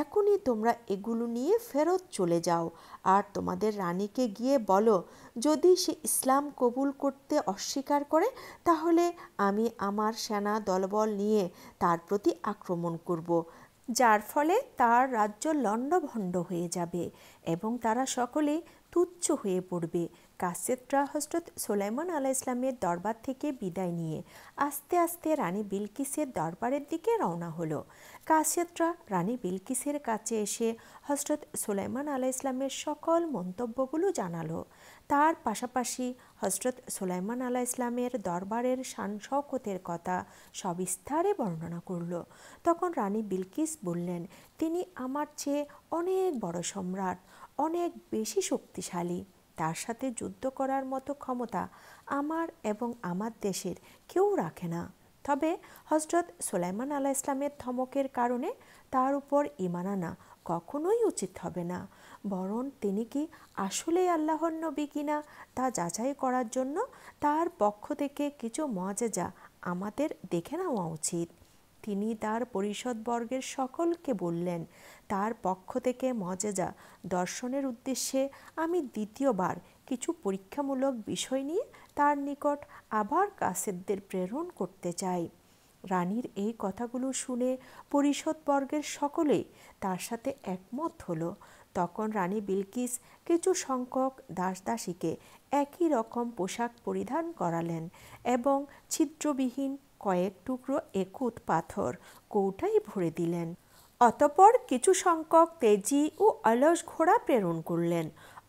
এখনই তোমরা এগুলো নিয়ে ফেরত চলে যাও আর তোমাদের রানীকে গিয়ে বলো, যদি সে ইসলাম কবুল করতে অস্বীকার করে তাহলে আমি আমার সেনা দলবল নিয়ে তার প্রতি আক্রমণ করব, যার ফলে তার রাজ্য লণ্ডভণ্ড হয়ে যাবে এবং তারা সকলে তুচ্ছ হয়ে পড়বে। কাসেদরা হজরত সুলাইমান আলাইহিসসালামের দরবার থেকে বিদায় নিয়ে আস্তে আস্তে রানী বিলকিসের দরবারের দিকে রওনা হলো। কাসেদরা রানী বিলকিসের কাছে এসে হজরত সুলাইমান আলাইহিসসালামের সকল মন্তব্যগুলো জানালো। তার পাশাপাশি হজরত সুলাইমান আলাইহিস সালামের দরবারের শান শওকতের কথা সবিস্তারে বর্ণনা করল। তখন রানী বিলকিস বললেন, তিনি আমার চেয়ে অনেক বড় সম্রাট, অনেক বেশি শক্তিশালী। তার সাথে যুদ্ধ করার মতো ক্ষমতা আমার এবং আমার দেশের কেউ রাখে না। তবে হজরত সুলাইমান আলাইহিস সালামের ধমকের কারণে তার উপর ঈমান আনা কখনোই উচিত হবে না, বরং তিনি কি আসলেই আল্লাহর নবী কিনা তা যাচাই করার জন্য তার পক্ষ থেকে কিছু মুআজিজা আমাদের দেখে নেওয়া উচিত। তিনি তার পরিষদবর্গের সকলকে বললেন, তার পক্ষ থেকে মুআজিজা দর্শনের উদ্দেশ্যে আমি দ্বিতীয়বার কিছু পরীক্ষামূলক বিষয় নিয়ে তার নিকট আবার কাসেদদের প্রেরণ করতে চাই। রানীর এই কথাগুলো শুনে পরিষদবর্গের সকলেই তার সাথে একমত হলো। তখন রানী বিলকিস কিছু সংখ্যক দাসদাসীকে একই রকম পোশাক পরিধান করালেন এবং ছিদ্রবিহীন কয়েক টুকরো একুত পাথর কৌটায় ভরে দিলেন। অতঃপর কিছু সংখ্যক তেজি ও অলস ঘোড়া প্রেরণ করলেন।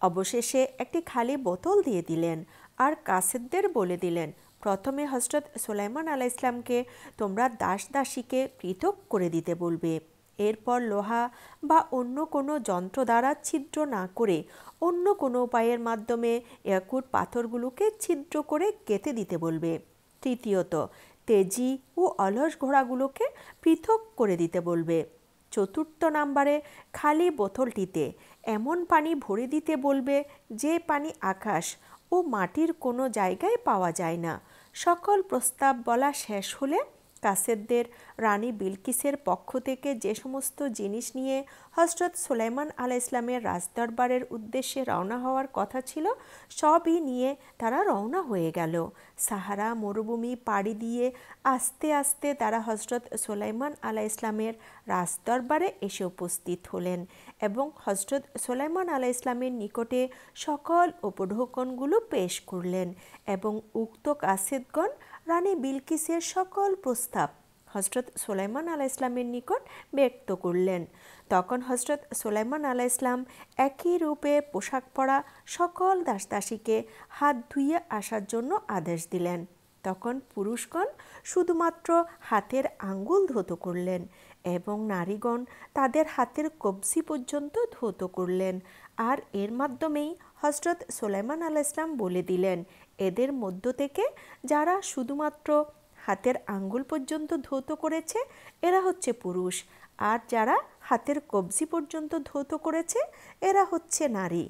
অবশেষে একটি খালি বোতল দিয়ে দিলেন আর কাসেদদের বলে দিলেন, প্রথমে হজরত সুলাইমান আলাইহিস সালামকে তোমরা দাসদাসীকে পৃথক করে দিতে বলবে। এরপর লোহা বা অন্য কোনো যন্ত্র দ্বারা ছিদ্র না করে অন্য কোনো উপায়ের মাধ্যমে ইয়াকুত পাথরগুলোকে ছিদ্র করে কেটে দিতে বলবে। তৃতীয়ত, তেজি ও অলস ঘোড়াগুলোকে পৃথক করে দিতে বলবে। চতুর্থ নম্বরে খালি বোতলটিতে এমন পানি ভরে দিতে বলবে যে পানি আকাশ ও মাটির কোনো জায়গায় পাওয়া যায় না। সকল প্রস্তাব বলা শেষ হলে কাসেদদের রানী বিলকিসের পক্ষ থেকে যে সমস্ত জিনিস নিয়ে হজরত সুলাইমান আলাইহিস সালামের রাজদরবারের উদ্দেশ্যে রওনা হওয়ার কথা ছিল, সবই নিয়ে তারা রওনা হয়ে গেল। সাহারা মরুভূমি পাড়ি দিয়ে আস্তে আস্তে তারা হজরত সুলাইমান আলাইহিস সালামের রাজদরবারে এসে উপস্থিত হলেন এবং হজরত সুলাইমান আলাইহিস সালামের নিকটে সকল উপঢৌকনগুলো পেশ করলেন এবং উক্ত কাসেদগণ রানী বিলকিসের সকল প্রস্তাব হজরত সুলাইমান আলাইহিস সালামের নিকট ব্যক্ত করলেন। তখন হজরত সুলাইমান আলাইহিস সালাম একই রূপে পোশাক পরা সকল দাসদাসীকে হাত ধুইয়ে আসার জন্য আদেশ দিলেন। তখন পুরুষগণ শুধুমাত্র হাতের আঙ্গুল ধৌত করলেন এবং নারীগণ তাদের হাতের কবজি পর্যন্ত ধৌত করলেন। আর এর মাধ্যমেই হজরত সুলাইমান আলাইহিস সালাম বলে দিলেন, এদের মধ্য থেকে যারা শুধুমাত্র হাতের আঙ্গুল পর্যন্ত ধৌত করেছে এরা হচ্ছে পুরুষ, আর যারা হাতের কবজি পর্যন্ত ধৌত করেছে এরা হচ্ছে নারী।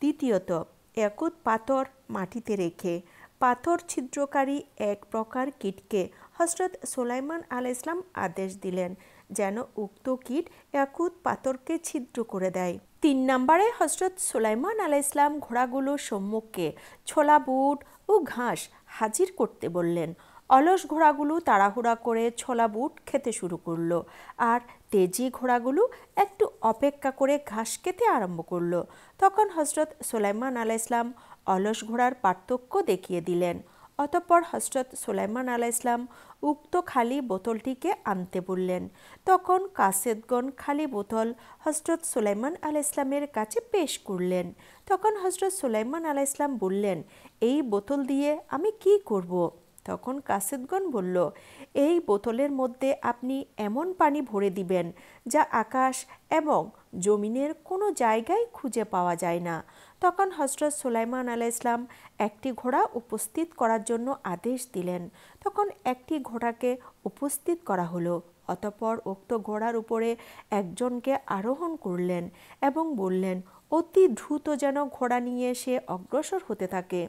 দ্বিতীয়ত, ইয়াকুত পাথর মাটিতে রেখে পাথর ছিদ্রকারী এক প্রকার কীটকে হজরত সুলাইমান আলাইহিস সালাম আদেশ দিলেন যেন উক্ত কীট ইয়াকুত পাথরকে ছিদ্র করে দেয়। 3 নম্বরে হজরত সুলাইমান আলাইহিস সালাম ঘোড়াগুলোর সম্মুখে ছোলা বুট ও ঘাস হাজির করতে বললেন। অলস ঘোড়াগুলো তাড়াহুড়া করে ছোলা বুট খেতে শুরু করলো আর তেজি ঘোড়াগুলো একটু অপেক্ষা করে ঘাস খেতে আরম্ভ করলো। তখন হজরত সুলাইমান আলাইহিস সালাম অলস ঘোড়ার পার্থক্য দেখিয়ে দিলেন। অতঃপর হজরত সুলাইমান আলাইহিস সালাম উক্ত খালি বোতলটিকে আনতে বললেন। তখন কাসেদগণ খালি বোতল হজরত সুলাইমান আলাইহিস সালামের কাছে পেশ করলেন। তখন হজরত সুলাইমান আলাইহিস সালাম বললেন, এই বোতল দিয়ে আমি কি করব? তখন কাসেদগণ বলল, এই বোতলের মধ্যে আপনি এমন পানি ভরে দিবেন যা আকাশ এবং জমিনের কোনো জায়গায় খুঁজে পাওয়া যায় না। তখন হজরত সুলাইমান আলাইহিস সালাম একটি ঘোড়া উপস্থিত করার জন্য আদেশ দিলেন। তখন একটি ঘোড়াকে উপস্থিত করা হলো। অতঃপর উক্ত ঘোড়ার উপরে একজনকে আরোহণ করলেন এবং বললেন, অতি দ্রুত যেন ঘোড়া নিয়ে সে অগ্রসর হতে থাকে।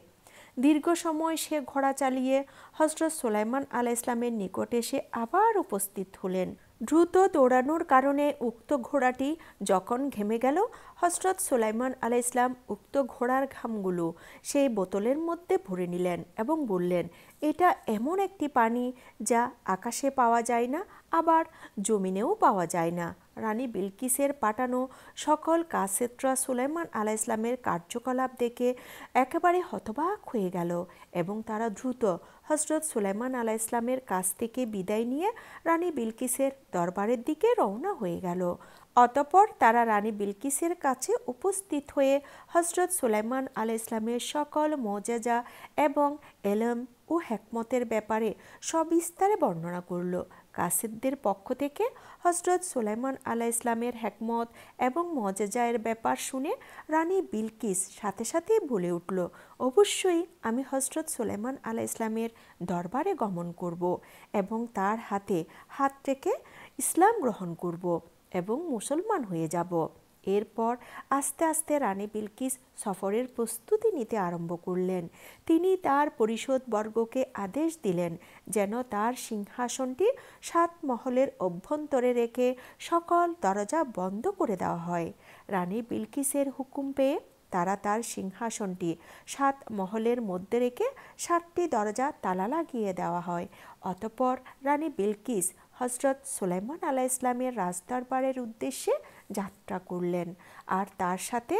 দীর্ঘ সময় সে ঘোড়া চালিয়ে হজরত সুলাইমান আলাইহিস সালামের নিকটে এসে আবার উপস্থিত হলেন। দ্রুত দৌড়ানোর কারণে উক্ত ঘোড়াটি যখন ঘেমে গেল, হজরত সুলাইমান আলাইহিস সালাম উক্ত ঘোড়ার ঘামগুলো সেই বোতলের মধ্যে ভরে নিলেন এবং বললেন, এটা এমন একটি পানি যা আকাশে পাওয়া যায় না, আবার জমিনেও পাওয়া যায় না। রানী বিলকিসের পাঠানো সকল কাসেদরা সুলাইমান আলাইহিস সালামের কার্যকলাপ দেখে একেবারে হতবাক হয়ে গেল এবং তারা দ্রুত হজরত সুলাইমান আলাইহিসসালামের কাছ থেকে বিদায় নিয়ে রানী বিলকিসের দরবারের দিকে রওনা হয়ে গেল। অতঃপর তারা রানী বিলকিসের কাছে উপস্থিত হয়ে হজরত সুলাইমান আলাইহিসসালামের সকল মুজিজা এবং এলম ও হিকমতের ব্যাপারে সবিস্তারে বর্ণনা করল। কাসিদদের পক্ষ থেকে হজরত সুলাইমান আলাইহিসসালামের হিকমত এবং মুজিজার ব্যাপার শুনে রানী বিলকিস সাথে সাথেই বলে উঠল, অবশ্যই আমি হজরত সুলাইমান আলাইহিসসালামের দরবারে গমন করব এবং তার হাতে হাত রেখে ইসলাম গ্রহণ করব এবং মুসলমান হয়ে যাব। এরপর আস্তে আস্তে রানী বিলকিস সফরের প্রস্তুতি নিতে আরম্ভ করলেন। তিনি তার পরিষদবর্গকে আদেশ দিলেন যেন তার সিংহাসনটি 7 মহলের অভ্যন্তরে রেখে সকল দরজা বন্ধ করে দেওয়া হয়। রানী বিলকিসের হুকুম পেয়ে তারা তার সিংহাসনটি 7 মহলের মধ্যে রেখে 7টি দরজা তালা লাগিয়ে দেওয়া হয়। অতঃপর রানী বিলকিস হজরত সুলাইমান আলাইহিসসালামের রাজদরবারের উদ্দেশ্যে যাত্রা করলেন আর তার সাথে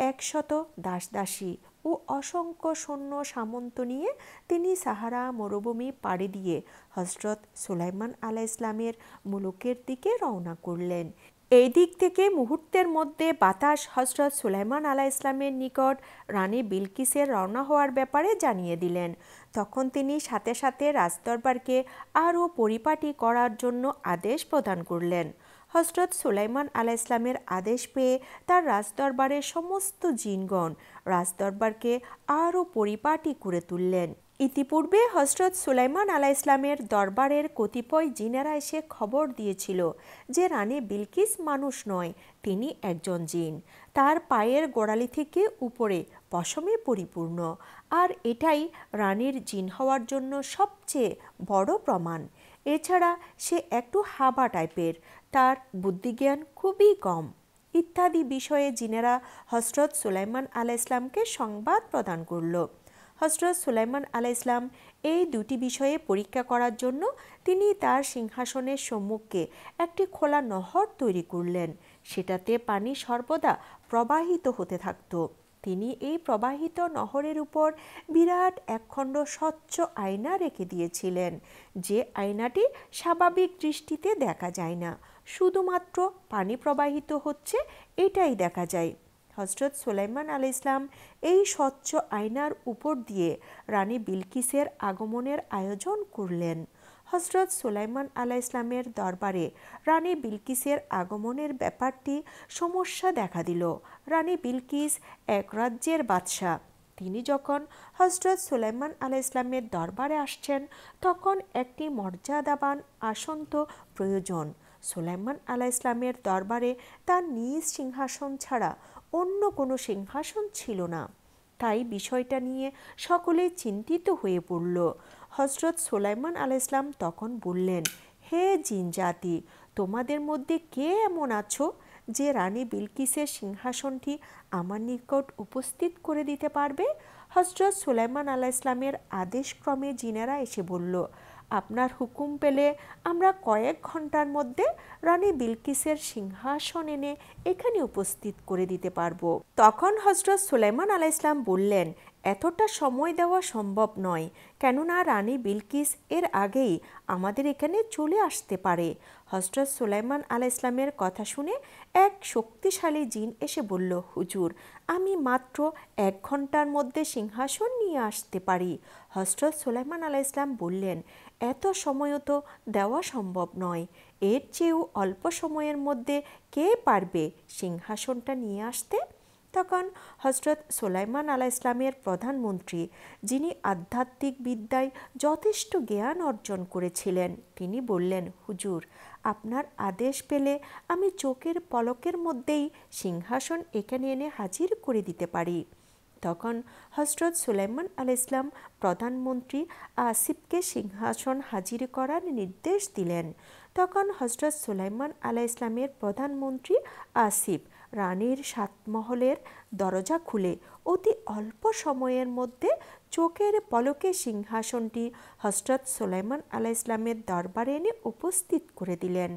100 দাসদাসী ও অসংখ্য সৈন্য সামন্ত নিয়ে তিনি সাহারা মরুভূমি পাড়ি দিয়ে হজরত সুলাইমান আলাইহিসসালামের মুলুকের দিকে রওনা করলেন। এই দিক থেকে মুহূর্তের মধ্যে বাতাস হজরত সুলাইমান আলাইহিসসালামের নিকট রানী বিলকিসের রওনা হওয়ার ব্যাপারে জানিয়ে দিলেন। তখন তিনি সাথে সাথে রাজদরবারকে আরও পরিপাটি করার জন্য আদেশ প্রদান করলেন। হজরত সুলাইমান আলাইহিসসালামের আদেশ পেয়ে তার রাজদরবারের সমস্ত জিনগণ রাজদরবারকে আরও পরিপাটি করে তুললেন। ইতিপূর্বে হজরত সুলাইমান আলাইহিসসালামের দরবারের কতিপয় জিনেরা এসে খবর দিয়েছিল যে রানী বিলকিস মানুষ নয়, তিনি একজন জিন। তার পায়ের গোড়ালি থেকে উপরে পশমে পরিপূর্ণ, আর এটাই রানীর জিন হওয়ার জন্য সবচেয়ে বড় প্রমাণ। এছাড়া সে একটু হাবা টাইপের, তার বুদ্ধিজ্ঞান খুবই কম ইত্যাদি বিষয়ে জিনেরা হজরত সুলাইমান আলাইহিসসালামকে সংবাদ প্রদান করল। হজরত সুলাইমান আলাইহিসসালাম এই দুটি বিষয়ে পরীক্ষা করার জন্য তিনি তার সিংহাসনের সম্মুখে একটি খোলা নহর তৈরি করলেন। সেটাতে পানি সর্বদা প্রবাহিত হতে থাকত। তিনি এই প্রবাহিত নহরের উপর বিরাট একখণ্ড স্বচ্ছ আয়না রেখে দিয়েছিলেন, যে আয়নাটি স্বাভাবিক দৃষ্টিতে দেখা যায় না, শুধুমাত্র পানি প্রবাহিত হচ্ছে এটাই দেখা যায়। হজরত সুলাইমান আলাইহিসসালাম এই স্বচ্ছ আয়নার উপর দিয়ে রানী বিলকিসের আগমনের আয়োজন করলেন। হজরত সুলাইমান আলাইহিসসালামের দরবারে রানী বিলকিসের আগমনের ব্যাপারটি সমস্যা দেখা দিল। রানী বিলকিস এক রাজ্যের বাদশাহ। তিনি যখন হজরত সুলাইমান আলাইহিসসালামের দরবারে আসছেন তখন একটি মর্যাদাবান আসন তো প্রয়োজন। সুলাইমান আলাইহিসসালামের দরবারে তার নিজ সিংহাসন ছাড়া অন্য কোনো সিংহাসন ছিল না। তাই বিষয়টা নিয়ে সকলেই চিন্তিত হয়ে পড়ল। হজরত সুলাইমান আলাইহিসসালাম তখন বললেন, হে জিন জাতি, তোমাদের মধ্যে কে এমন আছো যে রানী বিলকিসের সিংহাসনটি আমার নিকট উপস্থিত করে দিতে পারবে? হজরত সুলাইমান আলাইহিসসালামের আদেশক্রমে জিনেরা এসে বলল, আপনার হুকুম পেলে আমরা কয়েক ঘন্টার মধ্যে রানী বিলকিসের সিংহাসন এনে এখানে উপস্থিত করে দিতে পারবো। তখন হজরত সুলাইমান আলাইহিসসালাম বললেন, এতটা সময় দেওয়া সম্ভব নয়, কেননা রানী বিলকিস এর আগেই আমাদের এখানে চলে আসতে পারে। হজরত সুলাইমান আলাইহিসসালামের কথা শুনে এক শক্তিশালী জিন এসে বলল, হুজুর, আমি মাত্র 1 ঘন্টার মধ্যে সিংহাসন নিয়ে আসতে পারি। হজরত সুলাইমান আলাইহিসসালাম বললেন, এত সময়ও তো দেওয়া সম্ভব নয়, এর চেয়েও অল্প সময়ের মধ্যে কে পারবে সিংহাসনটা নিয়ে আসতে? তখন হজরত সুলাইমান আলাইহিসসালামের প্রধানমন্ত্রী, যিনি আধ্যাত্মিক বিদ্যায় যথেষ্ট জ্ঞান অর্জন করেছিলেন, তিনি বললেন, হুজুর, আপনার আদেশ পেলে আমি চোখের পলকের মধ্যেই সিংহাসন এখানে এনে হাজির করে দিতে পারি। তখন হজরত সুলাইমান আলাইহিসসালাম প্রধানমন্ত্রী আসিফকে সিংহাসন হাজির করার নির্দেশ দিলেন। তখন হজরত সুলাইমান আলাইহিসসালামের প্রধানমন্ত্রী আসিফ রানীর 7 মহলের দরজা খুলে অতি অল্প সময়ের মধ্যে চোখের পলকে সিংহাসনটি হজরত সুলাইমান আলাইহিসসালামের দরবারে এনে উপস্থিত করে দিলেন।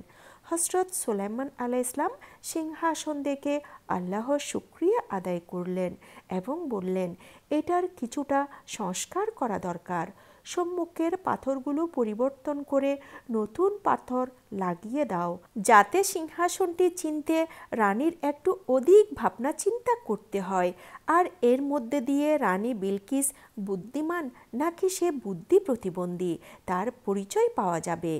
হজরত সুলাইমান আলাইহিসসালাম সিংহাসন দেখে আল্লাহর শুকরিয়া আদায় করলেন এবং বললেন, এটার কিছুটা সংস্কার করা দরকার। সম্মুখের পাথরগুলো পরিবর্তন করে নতুন পাথর লাগিয়ে দাও, যাতে সিংহাসনটি চিনতে রানীর একটু অধিক ভাবনা চিন্তা করতে হয়। আর এর মধ্যে দিয়ে রানী বিলকিস বুদ্ধিমান নাকি সে বুদ্ধি প্রতিবন্ধী তার পরিচয় পাওয়া যাবে।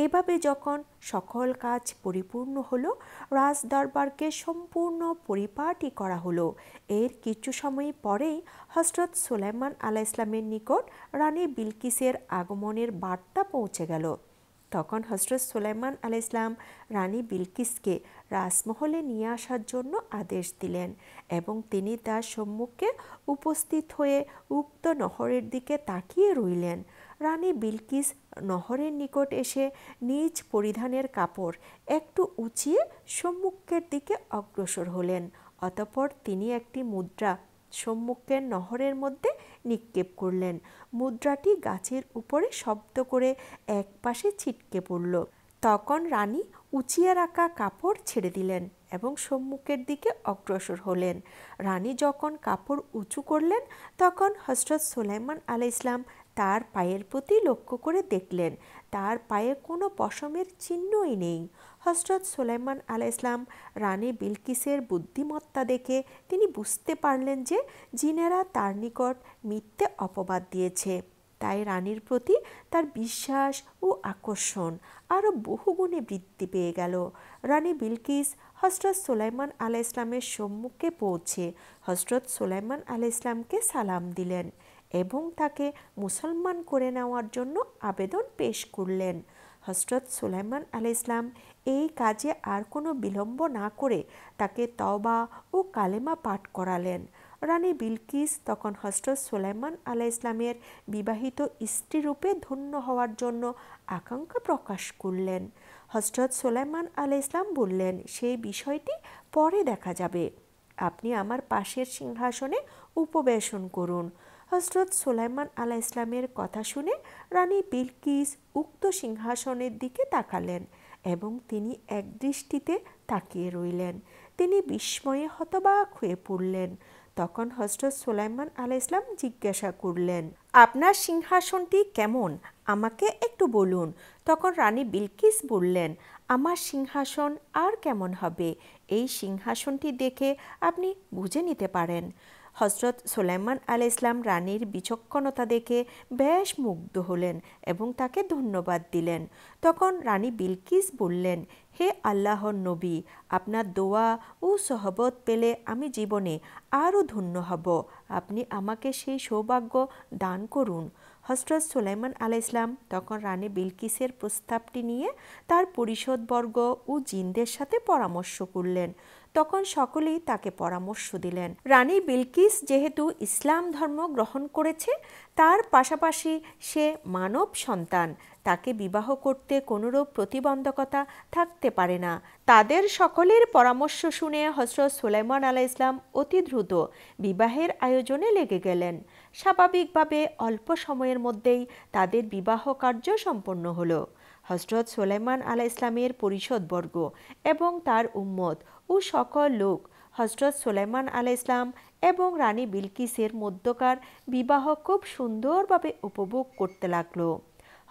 এভাবে যখন সকল কাজ পরিপূর্ণ হলো, রাজ দরবারকে সম্পূর্ণ পরিপাটি করা হলো। এর কিছু সময় পরেই হযরত সুলাইমান আলাইহিসসালামের নিকট রানী বিলকিসের আগমনের বার্তা পৌঁছে গেল। তখন হযরত সুলাইমান আলাইহিসসালাম রানী বিলকিসকে রাজমহলে নিয়ে আসার জন্য আদেশ দিলেন এবং তিনি তার সম্মুখে উপস্থিত হয়ে উক্ত নহরের দিকে তাকিয়ে রইলেন। রানী বিলকিস নহরের নিকট এসে নিজ পরিধানের কাপড় একটু উঁচিয়ে সম্মুখের দিকে অগ্রসর হলেন। অতঃপর তিনি একটি মুদ্রা সম্মুখের নহরের মধ্যে নিক্ষেপ করলেন। মুদ্রাটি গাছের উপরে শব্দ করে এক পাশে ছিটকে পড়ল। তখন রানী উঁচিয়ে রাখা কাপড় ছেড়ে দিলেন এবং সম্মুখের দিকে অগ্রসর হলেন। রানী যখন কাপড় উঁচু করলেন, তখন হযরত সুলাইমান আলাইহিসসালাম তার পায়ের প্রতি লক্ষ্য করে দেখলেন তার পায়ে কোনো পশমের চিহ্নই নেই। হযরত সুলাইমান আলাইহিসসালাম রানী বিলকিসের বুদ্ধিমত্তা দেখে তিনি বুঝতে পারলেন যে জিনেরা তার নিকট মিথ্যে অপবাদ দিয়েছে। তাই রানীর প্রতি তার বিশ্বাস ও আকর্ষণ আরও বহুগুণে বৃদ্ধি পেয়ে গেল। রানী বিলকিস হযরত সুলাইমান আলাইহিসসালামের সম্মুখে পৌঁছে হযরত সুলাইমান আলাইহিসসালামকে সালাম দিলেন এবং তাকে মুসলমান করে নেওয়ার জন্য আবেদন পেশ করলেন। হযরত সুলাইমান আলাইহিসসালাম এই কাজে আর কোনো বিলম্ব না করে তাকে তওবা ও কালেমা পাঠ করালেন। রানী বিলকিস তখন হযরত সুলাইমান আলাইহিসসালামের বিবাহিত স্ত্রীরূপে ধন্য হওয়ার জন্য আকাঙ্ক্ষা প্রকাশ করলেন। হযরত সুলাইমান আলাইহিসসালাম বললেন, সেই বিষয়টি পরে দেখা যাবে, আপনি আমার পাশের সিংহাসনে উপবেশন করুন। হযরত সুলাইমান আলাইহিসসালামের কথা শুনে রানী বিলকিস উক্ত সিংহাসনের দিকে তাকালেন এবং তিনি এক দৃষ্টিতে তাকিয়ে রইলেন। তিনি বিস্ময়ে হতবাক হয়ে পড়লেন। তখন হযরত সুলাইমান আলাইহিসসালাম জিজ্ঞাসা করলেন, আপনার সিংহাসনটি কেমন, আমাকে একটু বলুন। তখন রানী বিলকিস বললেন, আমার সিংহাসন আর কেমন হবে, এই সিংহাসনটি দেখে আপনি বুঝে নিতে পারেন। হযরত সুলাইমান আলাইহিসসালাম রানীর বিচক্ষণতা দেখে বেশ মুগ্ধ হলেন এবং তাকে ধন্যবাদ দিলেন। তখন রানী বিলকিস বললেন, হে আল্লাহর নবী, আপনার দোয়া ও সহবত পেলে আমি জীবনে আরও ধন্য হব। আপনি আমাকে সেই সৌভাগ্য দান করুন। হযরত সুলাইমান আলাইহিসসালাম তখন রানী বিলকিসের প্রস্তাবটি নিয়ে তার পরিষদবর্গ ও জিনদের সাথে পরামর্শ করলেন। তখন সকলেই তাকে পরামর্শ দিলেন। রানী বিলকিস যেহেতু ইসলাম ধর্ম গ্রহণ করেছে, তার পাশাপাশি সে মানব সন্তান, তাকে বিবাহ করতে কোনোরূপ প্রতিবন্ধকতা থাকতে পারে না। তাদের সকলের পরামর্শ শুনে হযরত সুলাইমান আলাইহিসসালাম অতি দ্রুত বিবাহের আয়োজনে লেগে গেলেন। স্বাভাবিকভাবে অল্প সময়ের মধ্যেই তাদের বিবাহ কার্য সম্পন্ন হলো। হযরত সুলাইমান আলাইহিসসালামের পরিষদবর্গ এবং তার উম্মত ও সকল লোক হযরত সুলাইমান আলাইহিসসালাম এবং রানী বিলকিসের মধ্যকার বিবাহ খুব সুন্দরভাবে উপভোগ করতে লাগলো।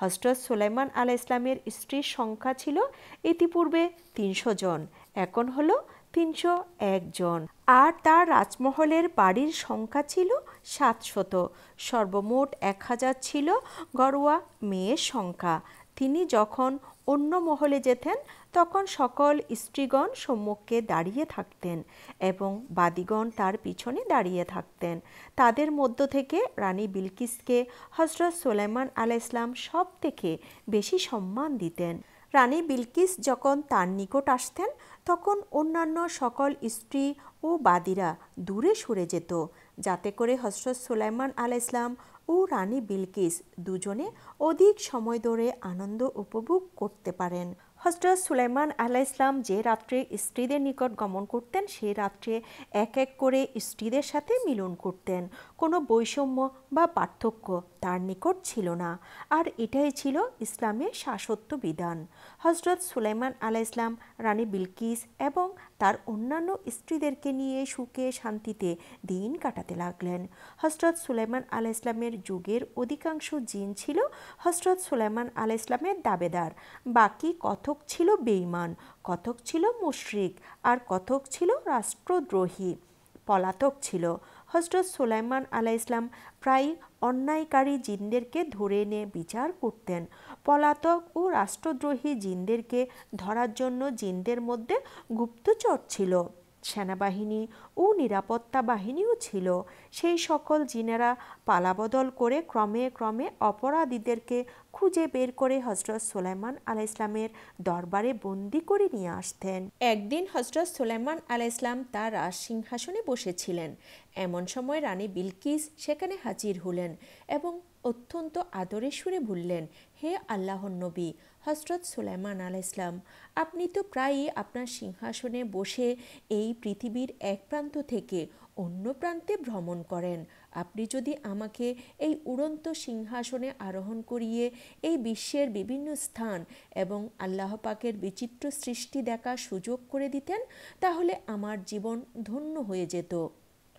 হযরত সুলাইমান আলাইহিসসালামের স্ত্রীর সংখ্যা ছিল ইতিপূর্বে ৩০০ জন, এখন হলো ৩০১ জন। আর তার রাজমহলের বাড়ির সংখ্যা ছিল ৭০০। সর্বমোট ১,০০০ ছিল ঘরোয়া মেয়ের সংখ্যা। তিনি যখন অন্য মহলে যেতেন, তখন সকল স্ত্রীগণ সম্মুখে দাঁড়িয়ে থাকতেন এবং বাদীগণ তার পিছনে দাঁড়িয়ে থাকতেন। তাদের মধ্য থেকে রানী বিলকিসকে হযরত সুলাইমান আলাইহিসসালাম সব থেকে বেশি সম্মান দিতেন। রানী বিলকিস যখন তার নিকট আসতেন, তখন অন্যান্য সকল স্ত্রী ও বাদীরা দূরে সরে যেত, যাতে করে হযরত সুলাইমান আলাইহিসসালাম ও রানী বিলকিস দুজনে অধিক সময় ধরে আনন্দ উপভোগ করতে পারেন। হযরত সুলাইমান আলাইহিসসালাম যে রাত্রে স্ত্রীদের নিকট গমন করতেন, সেই রাত্রে এক এক করে স্ত্রীদের সাথে মিলন করতেন। কোনো বৈষম্য বা পার্থক্য তার নিকট ছিল না, আর এটাই ছিল ইসলামের শাশ্বত বিধান। হজরত সুলাইমান আলাইহিসসালাম রানী বিলকিস এবং তার অন্যান্য স্ত্রীদেরকে নিয়ে সুখে শান্তিতে দিন কাটাতে লাগলেন। হজরত সুলাইমান আলাইহিসসালামের যুগের অধিকাংশ জিন ছিল হজরত সুলাইমান আলাইহিসসালামের দাবেদার, বাকি কতক ছিল বেঈমান, কতক ছিল মুশরিক, আর কতক ছিল রাষ্ট্রদ্রোহী, পলাতক ছিল। হজরত সুলাইমান আলাইহিসসালাম প্রায় অন্যায়কারী জিনদেরকে ধরে এনে বিচার করতেন। পলাতক ও রাষ্ট্রদ্রোহী জিনদেরকে ধরার জন্য জিনদের মধ্যে গুপ্তচর ছিল, সেনাবাহিনী ও নিরাপত্তা বাহিনীও ছিল। সেই সকল জিনেরা পালাবদল করে ক্রমে ক্রমে অপরাধীদেরকে খুঁজে বের করে হজরত সুলাইমান আলাইহিসসালামের দরবারে বন্দি করে নিয়ে আসতেন। একদিন হজরত সুলাইমান আলাইহিসসালাম তার রাজসিংহাসনে বসেছিলেন। এমন সময় রানী বিলকিস সেখানে হাজির হলেন এবং অত্যন্ত আদরের সুরে বললেন, হে আল্লাহর নবী হজরত সুলাইমান আলাইহিসসালাম, আপনি তো প্রায়ই আপনার সিংহাসনে বসে এই পৃথিবীর এক প্রান্ত থেকে অন্য প্রান্তে ভ্রমণ করেন। আপনি যদি আমাকে এই উড়ন্ত সিংহাসনে আরোহণ করিয়ে এই বিশ্বের বিভিন্ন স্থান এবং আল্লাহ পাকের বিচিত্র সৃষ্টি দেখার সুযোগ করে দিতেন, তাহলে আমার জীবন ধন্য হয়ে যেত।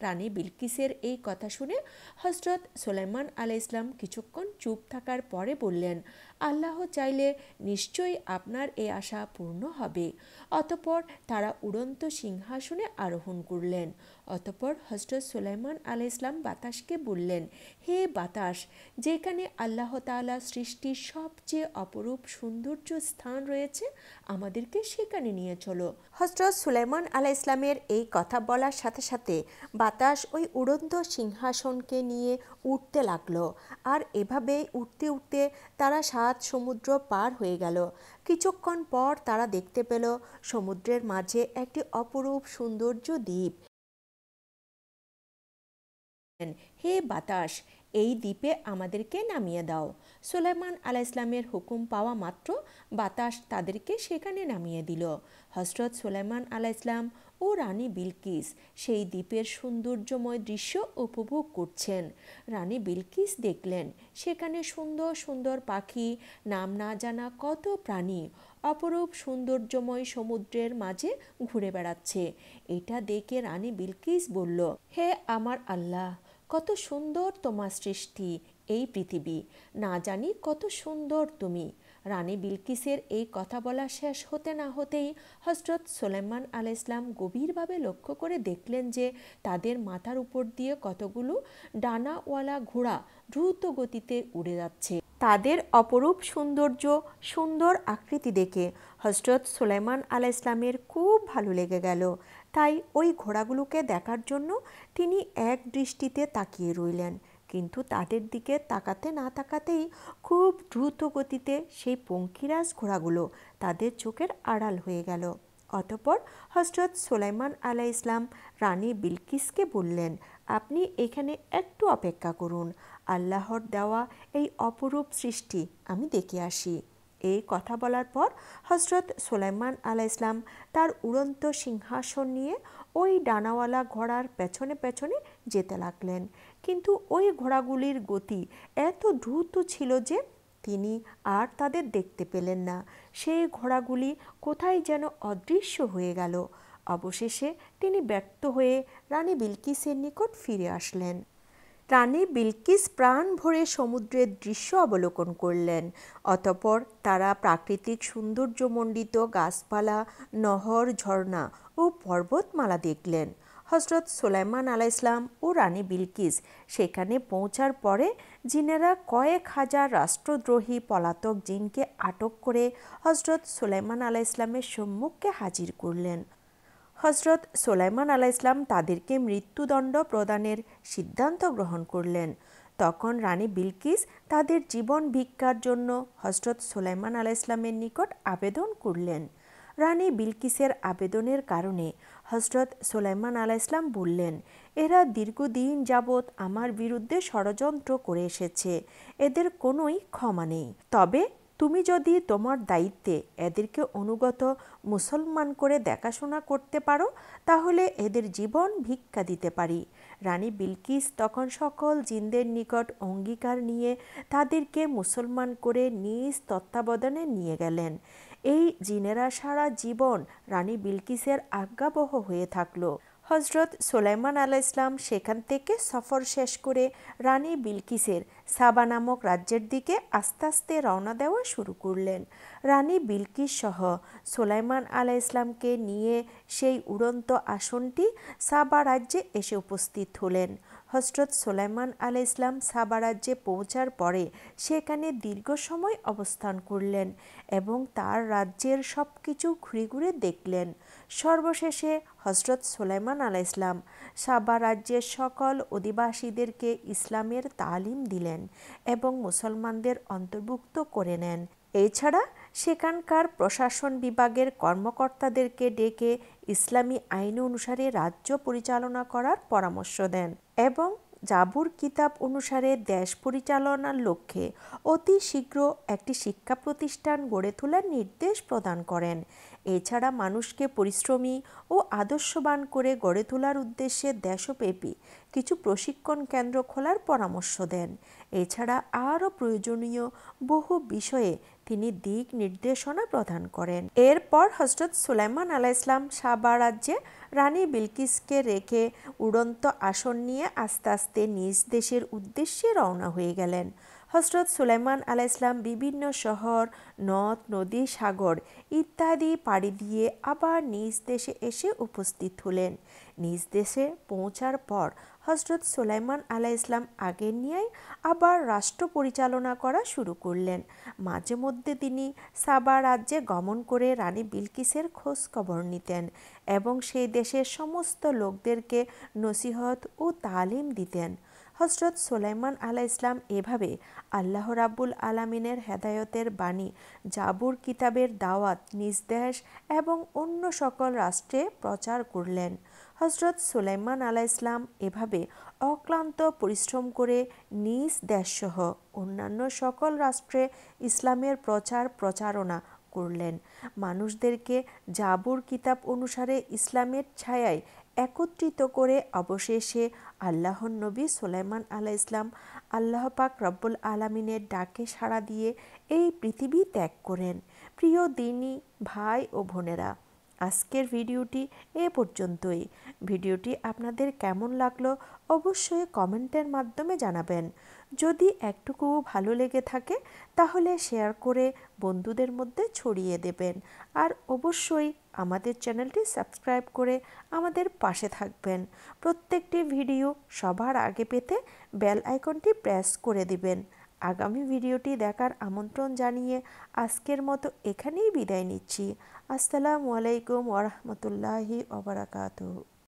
রানী বিলকিসের এই কথা শুনে হজরত সুলাইমান আলাইহিসসালাম কিছুক্ষণ চুপ থাকার পরে বললেন, আল্লাহ চাইলে নিশ্চয়ই আপনার এই আশা পূর্ণ হবে। অতঃপর তারা উড়ন্ত সিংহাসনে আরোহণ করলেন। অতঃপর হজরত সুলাইমান আলাইহিসসালাম বাতাসকে বললেন, হে বাতাস, যেখানে আল্লাহ তাআলা সৃষ্টির সবচেয়ে অপরূপ সৌন্দর্য স্থান রয়েছে, আমাদেরকে সেখানে নিয়ে চলো। হজরত সুলাইমান আলাইহিসসালামের এই কথা বলার সাথে সাথে বাতাস ওই উড়ন্ত সিংহাসনকে নিয়ে উঠতে লাগলো, আর এভাবেই উঠতে উঠতে তারা 7 সমুদ্র পার হয়ে গেল। কিছুক্ষণ পর তারা দেখতে পেল সমুদ্রের মাঝে একটি অপরূপ সৌন্দর্য দ্বীপ। হে বাতাস, এই দ্বীপে আমাদেরকে নামিয়ে দাও। সুলাইমান আলাইহিসসালামের হুকুম পাওয়া মাত্র বাতাস তাদেরকে সেখানে নামিয়ে দিল। হজরত সুলাইমান আলাইহিসসালাম ও রানী বিলকিস সেই দ্বীপের সৌন্দর্যময় দৃশ্য উপভোগ করছেন। রানী বিলকিস দেখলেন সেখানে সুন্দর সুন্দর পাখি, নাম না জানা কত প্রাণী অপরূপ সৌন্দর্যময় সমুদ্রের মাঝে ঘুরে বেড়াচ্ছে। এটা দেখে রানী বিলকিস বলল, হে আমার আল্লাহ, কত সুন্দর তোমার সৃষ্টি, এই পৃথিবী, না জানি কত সুন্দর তুমি। রানী বিলকিসের এই কথা বলা শেষ হতে না হতেই হজরত সুলাইমান আলাইহিসসালাম গভীরভাবে লক্ষ্য করে দেখলেন যে তাদের মাথার উপর দিয়ে কতগুলো ডানাওয়ালা ঘোড়া দ্রুত গতিতে উড়ে যাচ্ছে। তাদের অপরূপ সৌন্দর্য, সুন্দর আকৃতি দেখে হজরত সুলাইমান আলাইহিসসালামের খুব ভালো লেগে গেল। তাই ওই ঘোড়াগুলোকে দেখার জন্য তিনি এক দৃষ্টিতে তাকিয়ে রইলেন। কিন্তু তাদের দিকে তাকাতে না তাকাতেই খুব দ্রুত গতিতে সেই পঙ্খিরাজ ঘোড়াগুলো তাদের চোখের আড়াল হয়ে গেল। অতঃপর হজরত সুলাইমান আলাইহিসসালাম রানী বিলকিসকে বললেন, আপনি এখানে একটু অপেক্ষা করুন, আল্লাহর দেওয়া এই অপরূপ সৃষ্টি আমি দেখে আসি। এই কথা বলার পর হজরত সুলাইমান আলাইহিসসালাম তার উড়ন্ত সিংহাসন নিয়ে ওই ডানাওয়ালা ঘোড়ার পেছনে পেছনে যেতে লাগলেন। কিন্তু ওই ঘোড়াগুলির গতি এত দ্রুত ছিল যে তিনি আর তাদের দেখতে পেলেন না। সেই ঘোড়াগুলি কোথায় যেন অদৃশ্য হয়ে গেল। অবশেষে তিনি ব্যর্থ হয়ে রানী বিলকিসের নিকট ফিরে আসলেন। রানী বিলকিস প্রাণ ভরে সমুদ্রের দৃশ্য অবলোকন করলেন। অতঃপর তারা প্রাকৃতিক সৌন্দর্যমণ্ডিত গাছপালা, নহর, ঝর্ণা ও পর্বতমালা দেখলেন। হজরত সুলাইমান আলাইহিসসালাম ও রানী বিলকিস সেখানে পৌঁছার পরে জিনেরা কয়েক হাজার রাষ্ট্রদ্রোহী পলাতক জিনকে আটক করে হজরত সুলাইমান আলাইহিসসালামের সম্মুখে হাজির করলেন। হজরত সুলাইমান আলাইহিসসালাম তাদেরকে মৃত্যুদণ্ড প্রদানের সিদ্ধান্ত গ্রহণ করলেন। তখন রানী বিলকিস তাদের জীবন ভিক্ষার জন্য হজরত সুলাইমান আলাইহিসসালামের নিকট আবেদন করলেন। রানী বিলকিসের আবেদনের কারণে হজরত সুলাইমান আলাইহিসসালাম বললেন, এরা দীর্ঘদিন যাবৎ আমার বিরুদ্ধে ষড়যন্ত্র করে এসেছে, এদের কোনোই ক্ষমা নেই। তবে তুমি যদি তোমার দায়িত্বে এদেরকে অনুগত মুসলমান করে দেখাশোনা করতে পারো তাহলে এদের জীবন ভিক্ষা দিতে পারি। রানী বিলকিস তখন সকল জিনদের নিকট অঙ্গীকার নিয়ে তাদেরকে মুসলমান করে নিজ তত্ত্বাবধানে নিয়ে গেলেন। এই জিনেরা সারা জীবন রানী বিলকিসের আজ্ঞাবহ হয়ে থাকলো। হজরত সুলাইমান আলাইহিসসালাম সেখান থেকে সফর শেষ করে রানী বিলকিসের সাবা নামক রাজ্যের দিকে আস্তে আস্তে রওনা দেওয়া শুরু করলেন। রানী বিলকিস সহ সুলাইমান আলাইহিসসালামকে নিয়ে সেই উড়ন্ত আসনটি সাবা রাজ্যে এসে উপস্থিত হলেন। হজরত সুলাইমান আলাইহিসসালাম সাবা রাজ্যে পৌঁছার পরে সেখানে দীর্ঘ সময় অবস্থান করলেন এবং তার রাজ্যের সব কিছু ঘুরে ঘুরে দেখলেন। সর্বশেষে হজরত সুলাইমান আলাইহিসসালাম সাবা রাজ্যের সকল অধিবাসীদেরকে ইসলামের তালিম দিলেন এবং মুসলমানদের অন্তর্ভুক্ত করে নেন। এছাড়া সেখানকার প্রশাসন বিভাগের কর্মকর্তাদেরকে ডেকে ইসলামী আইন অনুসারে রাজ্য পরিচালনা করার পরামর্শ দেন এবং জাবুর কিতাব অনুসারে দেশ পরিচালনার লক্ষ্যে অতি শীঘ্র একটি শিক্ষা প্রতিষ্ঠান গড়ে তোলার নির্দেশ প্রদান করেন। এছাড়া মানুষকে পরিশ্রমী ও আদর্শবান করে গড়ে তোলার উদ্দেশ্যে দেশব্যাপী কিছু প্রশিক্ষণ কেন্দ্র খোলার পরামর্শ দেন। এছাড়া আরও প্রয়োজনীয় বহু বিষয়ে তিনি দিক নির্দেশনা প্রদান করেন। এরপর হজরত সুলাইমান আলাইহিসসালাম সাবা রাজ্যে রানী বিলকিসকে রেখে উড়ন্ত আসন নিয়ে আস্তে আস্তে নিজ দেশের উদ্দেশ্যে রওনা হয়ে গেলেন। হজরত সুলাইমান আলাইহিসসালাম বিভিন্ন শহর, নদ, নদী, সাগর ইত্যাদি পাড়ি দিয়ে আবার নিজ দেশে এসে উপস্থিত হলেন। নিজ দেশে পৌঁছার পর হজরত সুলাইমান আলাইহিসসালাম আগের ন্যায় আবার রাষ্ট্র পরিচালনা করা শুরু করলেন। মাঝে মধ্যে তিনি সাবা রাজ্যে গমন করে রানী বিলকিসের খোঁজ খবর নিতেন এবং সেই দেশের সমস্ত লোকদেরকে নসিহত ও তালিম দিতেন। হজরত সুলাইমান আলাইহিসসালাম এভাবে আল্লাহ রাব্বুল আলামিনের হেদায়তের বাণী জাবুর কিতাবের দাওয়াত নিজ দেশ এবং অন্য সকল রাষ্ট্রে প্রচার করলেন। হজরত সুলাইমান আলাইহিসসালাম এভাবে অক্লান্ত পরিশ্রম করে নিজ দেশসহ অন্যান্য সকল রাষ্ট্রে ইসলামের প্রচারণা করলেন। মানুষদেরকে জাবুর কিতাব অনুসারে ইসলামের ছায়ায় একত্রিত করে অবশেষে আল্লাহর নবী সুলাইমান আলাইহিসসালাম আল্লাহ পাক রব্বুল আলামিনের ডাকে সাড়া দিয়ে এই পৃথিবী ত্যাগ করেন। প্রিয় দিনী ভাই ও বোনেরা, আজকের ভিডিওটি এ পর্যন্তই। ভিডিওটি আপনাদের কেমন লাগলো অবশ্যই কমেন্টের মাধ্যমে জানাবেন। যদি একটুকু ভালো লেগে থাকে তাহলে শেয়ার করে বন্ধুদের মধ্যে ছড়িয়ে দেবেন আর অবশ্যই আমাদের চ্যানেলটি সাবস্ক্রাইব করে আমাদের পাশে থাকবেন। প্রত্যেকটি ভিডিও সবার আগে পেতে বেল আইকনটি প্রেস করে দিবেন। আগামী ভিডিওটি দেখার আমন্ত্রণ জানিয়ে আজকের মতো এখানেই বিদায় নিচ্ছি। আসসালামু আলাইকুম ওয়া রাহমাতুল্লাহি ওয়া বারাকাতুহু।